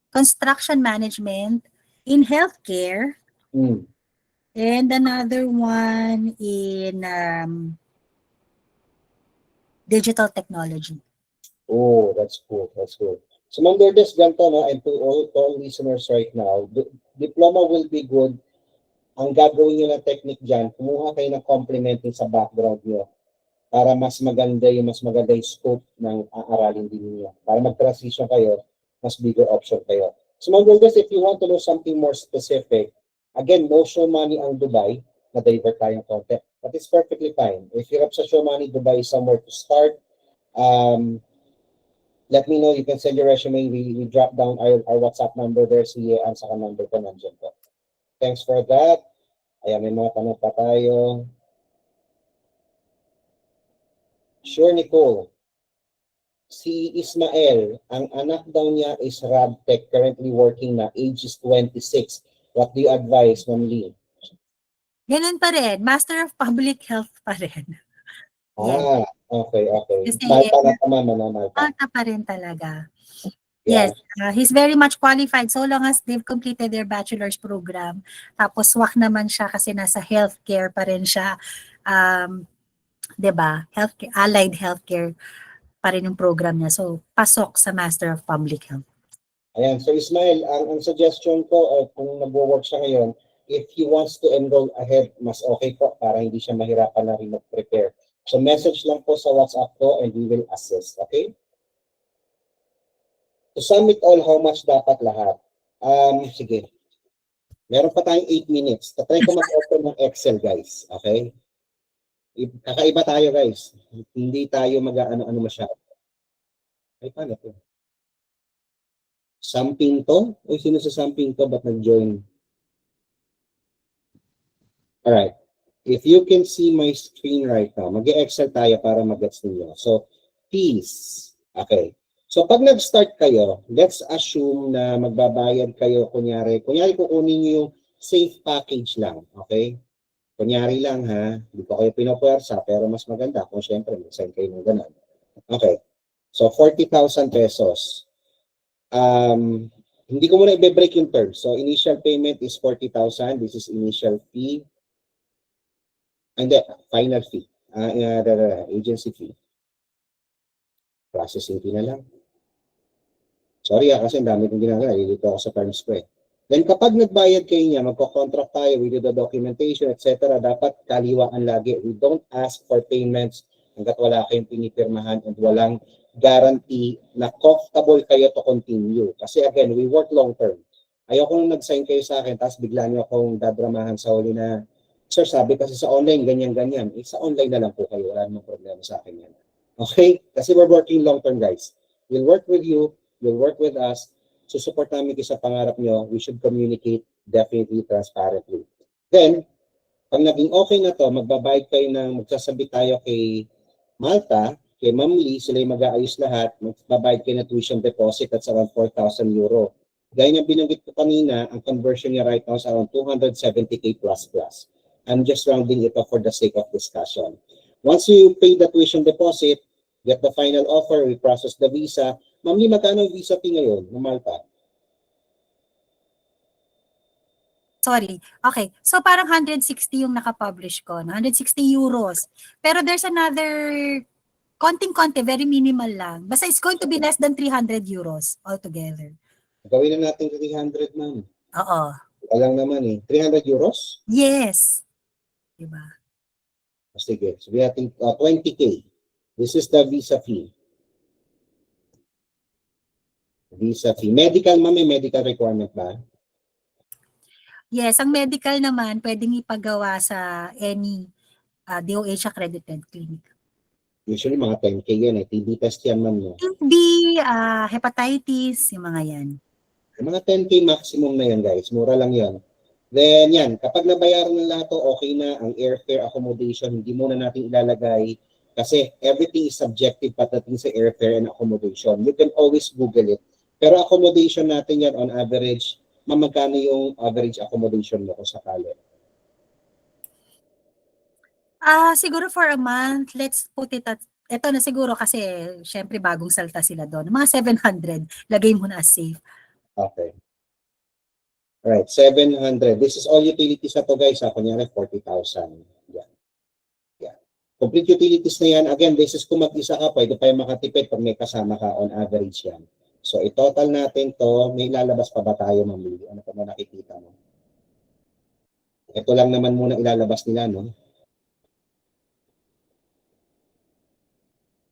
construction management, in healthcare, and another one in digital technology. Oh, that's cool. That's cool. So, Ma'am Lourdes, ganito, no, and to all listeners right now, diploma will be good. Ang gagawin nyo ng technique dyan, kumuha kayo ng complementing sa background nyo para mas maganda yung scope ng aaralin din niyo. Para mag-transition kayo, mas bigger option kayo. So, Ma'am Lourdes, if you want to know something more specific, again, no show money ang Dubai, na-divert tayong konti. But it's perfectly fine. If you're up sa show money, Dubai is somewhere to start. Let me know. You can send your resume. We drop down our WhatsApp number there. Si ang saka number ko nandiyan po. Thanks for that. Ayan, may mga tanong pa tayo. Sure, Nicole. Si Ismael, ang anak daw niya is RadTech, currently working na, age is 26. What do you advise, Ma'am Lee? Ganun pa rin. Master of Public Health pa rin. Yes. Okay. Kasi, Malta pa rin talaga. Yeah. Yes, he's very much qualified so long as they've completed their bachelor's program. Tapos swak naman siya kasi nasa healthcare pa rin siya. 'Di ba? Healthcare, allied healthcare pa rin yung program niya. So, pasok sa Master of Public Health. Ayan, so Ismael, ang suggestion ko kung nagwo-work siya ngayon, if he wants to enroll ahead, mas okay po para hindi siya mahirapan na rin mag-prepare. So message lang po sa WhatsApp ko and we will assist, okay? To sum it all, how much dapat lahat? Sige. Meron pa tayong 8 minutes. Tatry ko mag-open ng Excel, guys. Okay? Kakaiba tayo, guys. Hindi tayo mag-ano-ano masyado. Ay, paano to? Sam Pinto? O sino sa Sam Pinto ba't nag-join? Alright. If you can see my screen right now, mag-excel tayo para mag-gets ninyo. So, fees. Okay. So, pag nag-start kayo, let's assume na magbabayad kayo, kunyari kukunin nyo yung safe package lang. Okay? Kunyari lang ha, hindi ko kayo pinapwersa, pero mas maganda kung syempre mag-sign kayo ng ganun. Okay. So, 40,000 pesos. Hindi ko muna i-break yung terms. So, initial payment is 40,000. This is initial fee. And then, final fee. Agency fee. Processing fee na lang. Sorry kasi ang dami kong ginagawa. Dito ako sa terms ko eh. Then kapag nagbayad kayo niya, magko-contract tayo, we do the documentation, etc. Dapat kaliwaan lagi. We don't ask for payments hanggat wala kayong pinipirmahan and walang guarantee na comfortable kayo to continue. Kasi again, we work long term. Ayoko nung nag-sign kayo sa akin, tapos bigla niyo akong dadramahan sa huli na, sir, sabi kasi sa online, ganyan-ganyan. Eh, sa online na lang po kayo. Wala namang problema sa akin yan. Okay? Kasi we're working long term, guys. We'll work with you. You'll work with us. Support namin kayo sa pangarap nyo. We should communicate definitely transparently. Then, pag naging okay na to, magbabayad kayo ng, magsasabi tayo kay Malta, kay Ma'am Lee, sila yung mag-aayos lahat, magbabayad kayo na tuition deposit at around 4,000 euro. Gaya ng binanggit ko kanina, ang conversion niya right now is around 270k plus. I'm just rounding it up for the sake of discussion. Once you pay the tuition deposit, get the final offer, we process the visa. Ma'am Lee, magkano yung visa fee ngayon ng Malta? Sorry. Okay. So parang 160 yung nakapublish ko, no? 160 euros. Pero there's another konting-konti, very minimal lang. Basta it's going to be less than 300 euros altogether. Gawin na natin 300, ma'am. Oo. Walang naman eh. 300 euros? Yes. Diba? Sige. Sabi natin 20k. This is the visa fee. Visa fee. Medical, ma'am, may medical requirement ba? Yes, ang medical naman pwedeng ipagawa sa any DOH accredited clinic. Usually mga 10k yan eh. TB test yan, ma'am. No? TB, hepatitis, yung mga yan. Yung mga 10k maximum na yan, guys. Mura lang yan. Then yan, kapag nabayaran ng lahat to, okay na ang airfare accommodation, hindi muna natin ilalagay kasi everything is subjective patating sa airfare and accommodation. You can always Google it. Pero accommodation natin yan on average, magkano yung average accommodation mo kung sakali? Siguro for a month, let's put it at, eto na siguro kasi syempre bagong salta sila doon. Mga 700, lagay mo na as safe. Okay. Alright, 700. This is all utilities na to, guys. Kunyari, 40,000. Yan. Yan. Complete utilities na yan. Again, this is kung mag-isa ka, pwede pa yung makatipid pag may kasama ka on average yan. So, i-total natin to. May ilalabas pa ba tayo, Ma'am Lee? Ano pa mo nakikita mo? Ito lang naman muna ilalabas nila, no?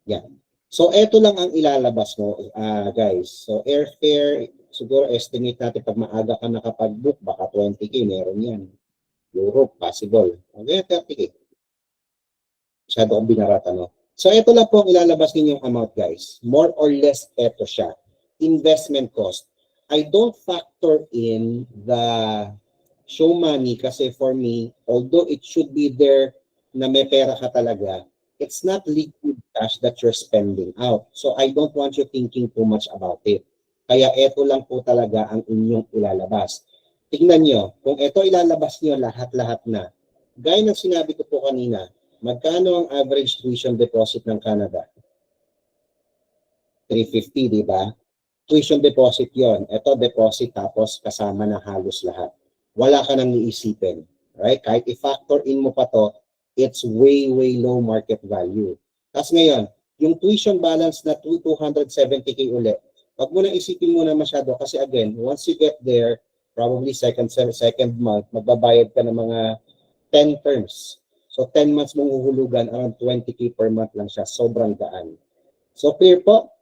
Yan. So, ito lang ang ilalabas mo, guys. So, airfare, siguro estimate natin pag maaga ka nakapag-book, baka 20k, meron yan. Europe, possible. Okay, 30k. Masyado akong binarata, no? So, ito lang po ang ilalabas ninyong amount, guys. More or less, ito siya. Investment cost. I don't factor in the show money kasi for me, although it should be there na may pera ka talaga, it's not liquid cash that you're spending out. So, I don't want you thinking too much about it. Kaya ito lang po talaga ang inyong ilalabas. Tingnan nyo, kung ito ilalabas nyo lahat-lahat na, gaya ng sinabi ko po kanina, magkano ang average tuition deposit ng Canada? 350, di ba? Tuition deposit yon. Ito deposit tapos kasama na halos lahat. Wala ka nang iisipin. Right? Kahit i-factor in mo pa to, it's way, way low market value. Tapos ngayon, yung tuition balance na 270k ulit, wag mo na isipin muna masyado kasi again, once you get there, probably second month, magbabayad ka ng mga 10 terms. So 10 months mong huhulugan, around 20k per month lang siya. Sobrang gaan. So clear po?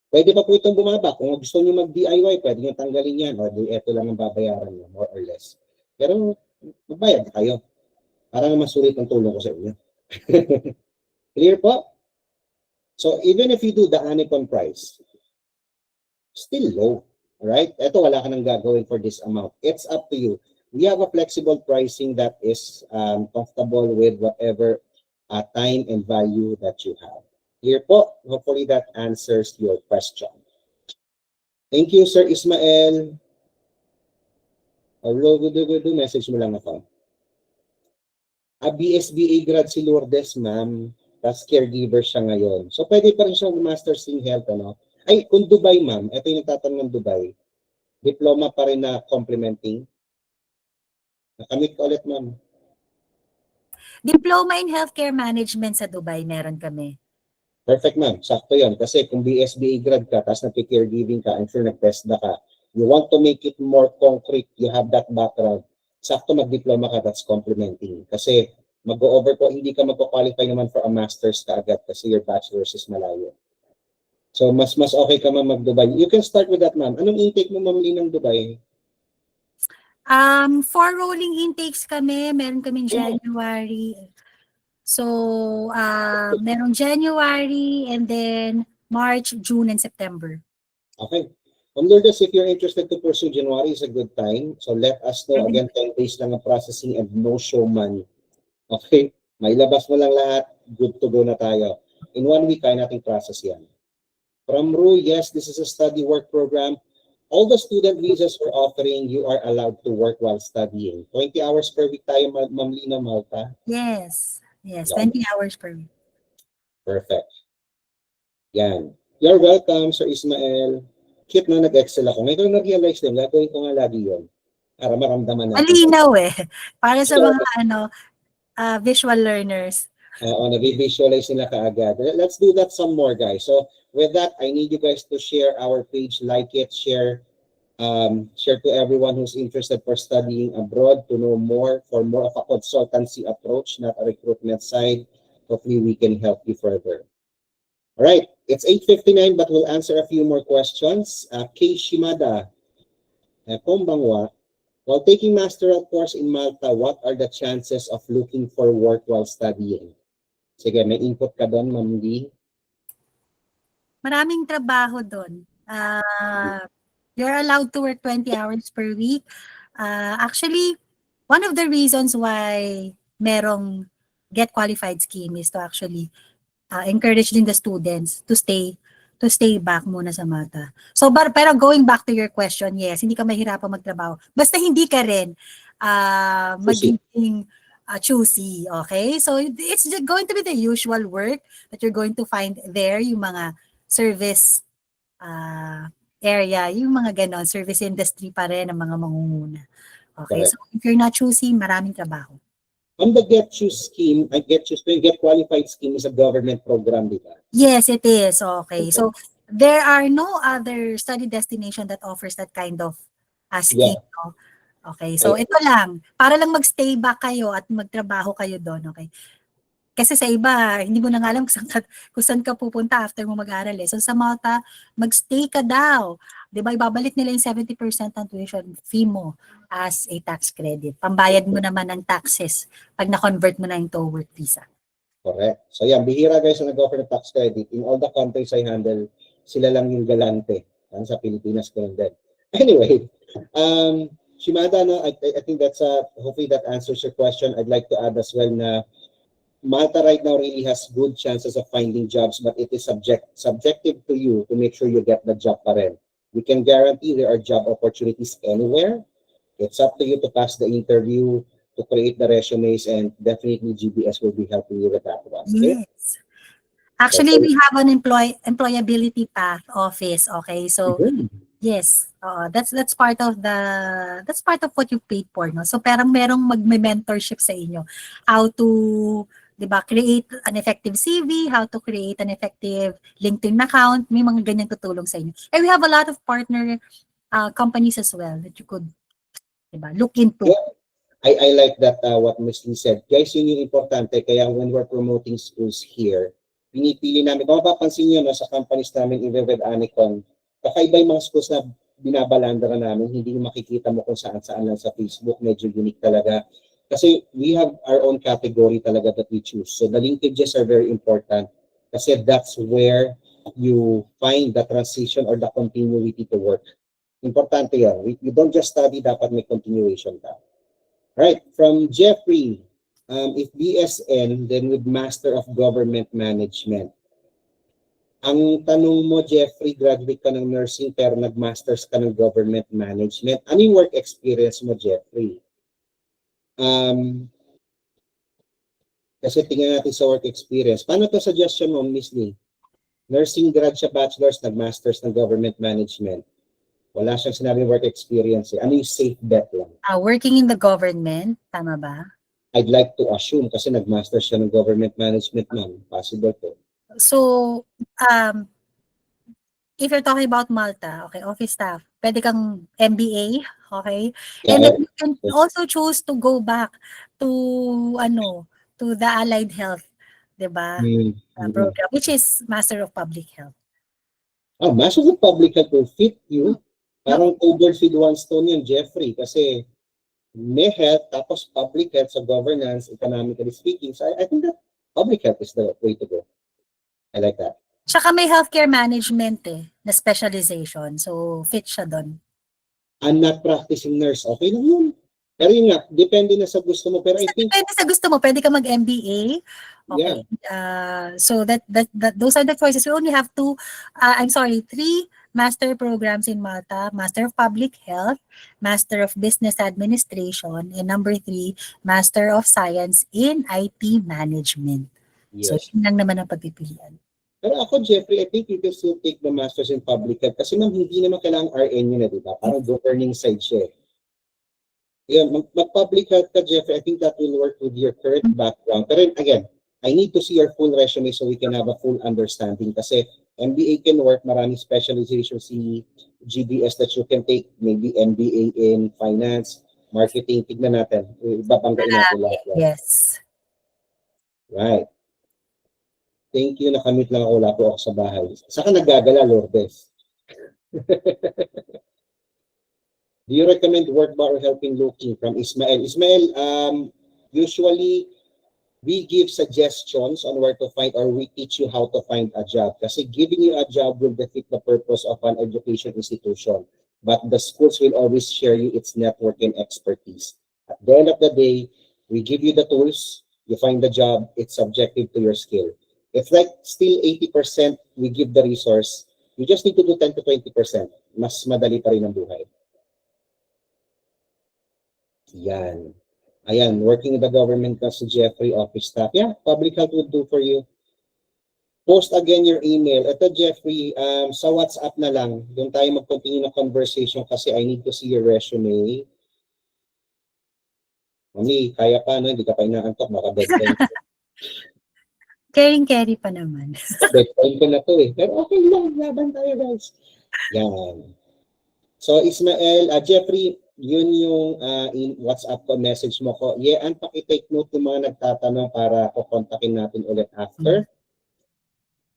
Pwede pa po itong bumaba. Kung gusto niyo mag-DIY, pwede niyo tanggalin yan. O ito lang ang babayaran niyo, more or less. Pero magbayad kayo. Para naman sulit ang tulong ko sa inyo. Clear po? So even if you do the Anicon price, still low. Alright? Ito, wala ka nang gagawin for this amount. It's up to you. We have a flexible pricing that is comfortable with whatever time and value that you have. Here po, hopefully that answers your question. Thank you, Sir Ismael. Message mo lang ako. BSBA grad si Lourdes, ma'am. Tapos caregiver siya ngayon. So, pwede pa rin siya mag-masters in health, ano? Ay, kung Dubai, ma'am. Ito yung nagtatanong ng Dubai. Diploma pa rin na complementing. Nakamit ko ulit, ma'am. Diploma in Healthcare Management sa Dubai, meron kami. Perfect, ma'am. Sakto yan. Kasi kung BSBA grad ka, tapos nag-caregiving ka, I'm sure nag-TESDA ka, you want to make it more concrete, you have that background, sakto mag-diploma ka, that's complementing. Kasi mag-over po, hindi ka magpo-qualify naman for a master's ka agad kasi your bachelor's is malayo. So, mas okay ka ma'am mag-Dubai. You can start with that, ma'am. Anong intake mo, ma'am, ng Dubai? 4 rolling intakes kami. Meron kaming January. So, merong January and then March, June, and September. Okay. Lourdes, if you're interested to pursue, January is a good time. So let us know. Again, 10 days lang ang processing and no show money. Okay? Mailabas mo lang lahat. Good to go na tayo. In 1 week, kaya nating process yan. From Ru, yes, this is a study work program. All the student visas we're offering, you are allowed to work while studying. 20 hours per week tayo, Ma'am Lina Malta. Yes. Yes, 20 hours per week. Perfect. Yan. You're welcome, Sir Ismael. Cute na nag-excel ako. Ngayon ko na-realize din, gagawin ko nga lagi yun. Para maramdaman natin. Malinaw eh. Para sa mga visual learners. Oo, nag-visualize nila kaagad. Let's do that some more, guys. So, with that, I need you guys to share our page, like it, share to everyone who's interested for studying abroad to know more, for more of a consultancy approach, not a recruitment side. Hopefully, we can help you further. All right, it's 8:59, but we'll answer a few more questions. Kay Shimada, Kombangwa, while taking masteral course in Malta, what are the chances of looking for work while studying? Sige, may input ka doon, Ma'am Lee. Maraming trabaho doon. You're allowed to work 20 hours per week. Actually, one of the reasons why merong Get Qualified scheme is to actually encourage din the students to stay back muna sa Malta. So, pero going back to your question, yes, hindi ka mahirapan magtrabaho. Basta hindi ka rin magiging choosy, okay? So, it's just going to be the usual work that you're going to find there, yung mga service area, yung mga ganon, service industry pa rin ang mga mangunguna. Okay, so if you're not choosy, maraming trabaho. On the Get Qualified scheme is a government program, di ba? Yes, it is. Okay. So there are no other study destination that offers that kind of scheme. Yeah. No? Okay. So ito lang, para lang magstay back kayo at magtrabaho kayo doon. Okay. Kasi sa iba, hindi mo na nga alam kung saan ka pupunta after mo mag-aral. So sa Malta, magstay ka daw. Diba, ibabalik nila yung 70% ng tuition fee mo as a tax credit. Pambayad mo naman ng taxes pag na-convert mo na yung to-work visa. Correct. So yan, bihira guys na nag-offer ng tax credit. In all the countries I handle, sila lang yung galante. Sa Pilipinas ko din. Anyway, Shimada, no, I think that's hopefully that answers your question. I'd like to add as well na Malta right now really has good chances of finding jobs, but it is subjective to you to make sure you get the job pa rin. We can guarantee there are job opportunities anywhere. It's up to you to pass the interview, to create the resumes, and definitely GBS will be helping you with that one. Okay? Yes. Actually, we have an employability path office. Okay, so yes, that's part of what you paid for, no? So parang merong mag-mentorship sa inyo, how to, diba, create an effective CV, how to create an effective LinkedIn account, may mga ganyang tutulong sa inyo. And we have a lot of partner companies as well that you could, diba, look into. Yeah. I like that what Ms. Lee said. Guys, yun yung importante. Kaya when we're promoting schools here, pinipili namin, kung mapapansin nyo, no, sa companies namin, even with Anicon, kakaiba yung mga schools na binabalandara namin, hindi yung makikita mo kung saan-saan lang sa Facebook, medyo unique talaga. Kasi we have our own category talaga that we choose. So the linkages are very important kasi that's where you find the transition or the continuity to work. Importante yan. You don't just study, dapat may continuation ka. Right, from Jeffrey, if BSN, then with Master of Government Management. Ang tanong mo, Jeffrey, graduate ka ng nursing pero nag-masters ka ng government management. Ano yung work experience mo, Jeffrey? Kasi tingnan natin sa work experience. Paano to suggestion mo, Miss Lee? Nursing grad siya, bachelor's, nag-masters ng government management. Wala siyang sinabing work experience. Ano yung safe bet lang? Working in the government, tama ba? I'd like to assume kasi nag-masters siya ng government management, ma'am. Possible to. So, if you're talking about Malta, okay, office staff, pwede kang MBA, okay? And then you can also choose to go back to, to the allied health, diba? Program, which is Master of Public Health. Master of Public Health will fit you. Parang Cloverfield one stone yun, Jeffrey, kasi may health, tapos public health sa governance, economically speaking. So I think that public health is the way to go. I like that. Tsaka may healthcare management na specialization. So, fit siya doon. I'm not practicing nurse. Okay lang yun. Pero yun nga, depende na sa gusto mo. Pero I think... Depende sa gusto mo. Pwede ka mag-MBA. Okay. Yeah. So, those are the choices. We only have 3 master programs in Malta. Master of Public Health, Master of Business Administration, and number 3, Master of Science in IT Management. Yes. So, yun lang naman ang pagpipilian. Pero ako, Jeffrey, I think you can still take the Masters in Public Health kasi ma'am, hindi naman kailangang RN yun na, di ba? Parang governing side siya. Yan, mag-public health ka, Jeffrey, I think that will work with your current background. Pero again, I need to see your full resume so we can have a full understanding kasi MBA can work, maraming specialization si GBS that you can take, maybe MBA in finance, marketing, tignan natin. Ibabanggain natin lahat. Yes. Right. Thank you, nakamit lang ako, wala po ako sa bahay. Saka nagagala, Lourdes? Do you recommend work bar or helping looking from Ismael? Ismael, usually we give suggestions on where to find or we teach you how to find a job. Kasi giving you a job will defeat the purpose of an education institution. But the schools will always share you its network and expertise. At the end of the day, we give you the tools, you find the job, it's subjective to your skill. It's like still 80% we give the resource. You just need to do 10 to 20%. Mas madali pa rin ang buhay. Yan. Ayan, working in the government ka si Jeffrey, office staff. Yeah, public health would do for you. Post again your email. Ito, Jeffrey, sa WhatsApp na lang. Doon tayo mag-continue na conversation kasi I need to see your resume. Mami, kaya pa, no? Hindi ka pa inaantok, baka bedtime. Caring-carry pa naman. Bedtime ko na to eh. Pero okay lang, laban tayo guys. Yan. So Ismael, Jeffrey, yun yung in WhatsApp ko, message mo ko. Yeah, and pakitake note yung mga nagtatanong para kukontakin natin ulit after.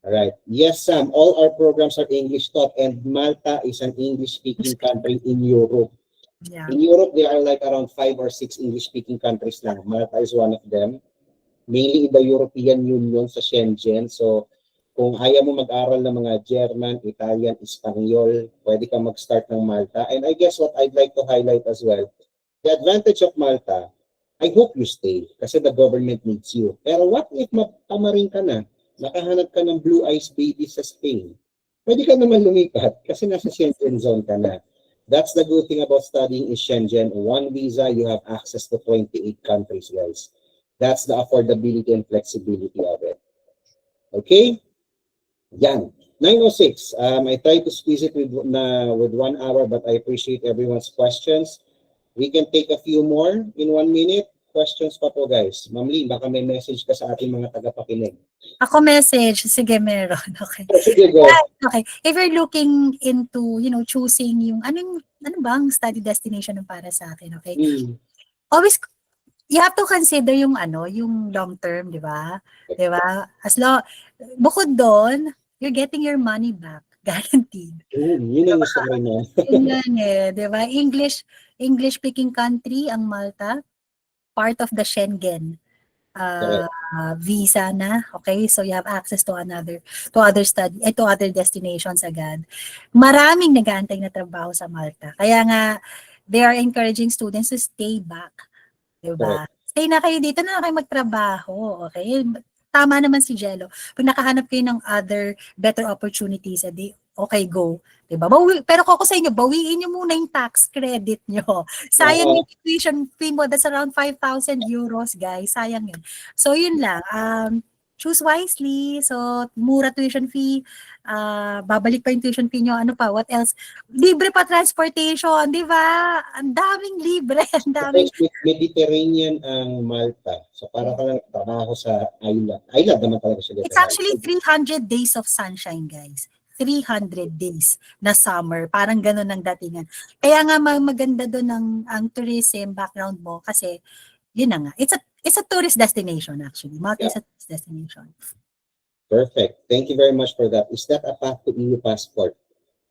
Alright. Yes, Sam, all our programs are English taught and Malta is an English-speaking country in Europe. Yeah. In Europe, there are like around 5 or 6 English-speaking countries lang. Malta is one of them. Mainly in the European Union sa Schengen. So, kung ayaw mo mag-aral ng mga German, Italian, Espanyol, pwede ka mag-start ng Malta. And I guess what I'd like to highlight as well, the advantage of Malta, I hope you stay kasi the government needs you. Pero what if mapamarin ka na, nakahanap ka ng blue eyes baby sa Spain? Pwede ka naman lumipat kasi nasa Schengen zone ka na. That's the good thing about studying in Schengen. One visa, you have access to 28 countries, guys. That's the affordability and flexibility of it. Okay? Yan. 9:06. I tried to squeeze it with 1 hour, but I appreciate everyone's questions. We can take a few more in 1 minute. Questions pa po, guys. Ma'am Lee, baka may message ka sa ating mga tagapakinig. Ako message. Sige, meron. Okay. Sige, go. Okay. If you're looking into, choosing yung, ano bang study destination para sa akin, okay? Always, you have to consider yung long term, di ba? Di ba? Bukod doon, you're getting your money back, guaranteed. Yun ang gusto ko rin yan. Yun di ba? English speaking country ang Malta, part of the Schengen. visa na. Okay? So you have access to other destinations agad. Maraming nag-aantay na trabaho sa Malta. Kaya nga they are encouraging students to stay back. Diba? Correct. Stay na kayo dito na kayo magtrabaho. Okay? Tama naman si Jello. Pag nakahanap kayo ng other better opportunities, edi okay, go. Diba? Pero kung ako sa inyo, bawiin nyo muna yung tax credit nyo. Sayang yung tuition fee mo. That's around 5,000 euros, guys. Sayang yun. So, yun lang. Choose wisely. So, mura tuition fee. Babalik pa yung tuition fee nyo. Ano pa? What else? Libre pa transportation. Di ba? Ang daming libre. Ang daming... Mediterranean ang Malta. So, para ka lang trabaho sa island. Island naman talaga siya. It's actually 300 days of sunshine, guys. 300 days na summer. Parang ganun ang datingan. Kaya nga maganda doon ang tourism background mo kasi yun na nga. It's a tourist destination actually. Malta is a tourist destination. Perfect. Thank you very much for that. Is that a path to EU passport?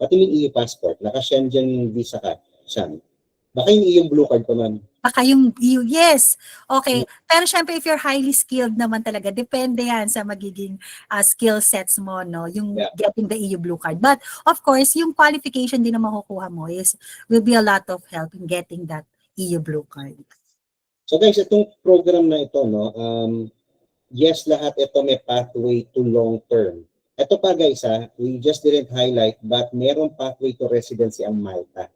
What do you mean EU passport? Naka-Schengen visa ka, Sam. Baka yung EU blue card ko, ma'am. Baka yung EU, yes. Okay. Pero syempre, if you're highly skilled naman talaga, depende yan sa magiging skill sets mo, no? Yung getting the EU blue card. But, of course, yung qualification din na makukuha mo will be a lot of help in getting that EU blue card. So guys, itong program na ito, no? Yes, lahat ito may pathway to long term. Ito pa guys, we just didn't highlight, but meron pathway to residency ang Malta.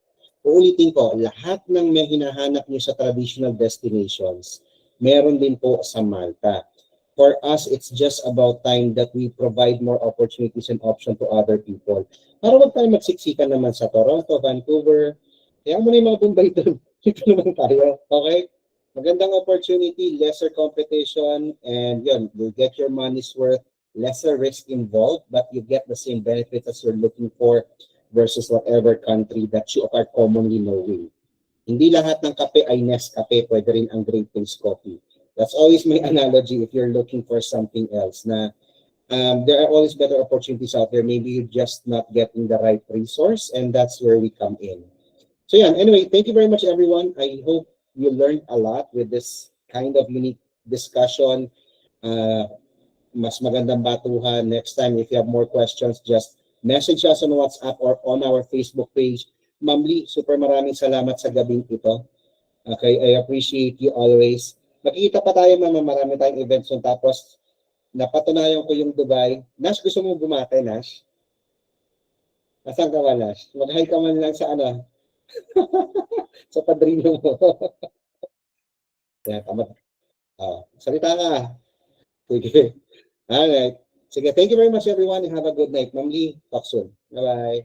Uulitin ko, lahat ng may hinahanap nyo sa traditional destinations, meron din po sa Malta. For us, it's just about time that we provide more opportunities and options to other people. Para wag tayo magsiksikan naman sa Toronto, Vancouver, kaya mo na yung mga Bombay doon. Dito naman tayo, okay? Magandang opportunity, lesser competition, and yun, you'll get your money's worth, lesser risk involved, but you get the same benefits as you're looking for versus whatever country that you are commonly knowing. Hindi lahat ng kape ay Nescafe, pwede rin ang Great Taste Coffee. That's always my analogy if you're looking for something else na there are always better opportunities out there. Maybe you're just not getting the right resource, and that's where we come in. So yeah, anyway, thank you very much everyone. I hope you learned a lot with this kind of unique discussion. Mas magandang batuhan. Next time, if you have more questions, just message us on WhatsApp or on our Facebook page. Ma'am Lee, super maraming salamat sa gabing ito. Okay, I appreciate you always. Makikita pa tayo, ma'am, marami tayong events nun. Tapos, napatunayan ko yung Dubai. Nash, gusto mo bumate, Nash? Nasaan ka ba, Nash? Mag-hi ka man lang sa ano? Sa padrino mo. Yeah, tama. Salita ka. Sige. Alright. Sige, thank you very much everyone and have a good night. Ma'am Lee, talk soon. Bye-bye.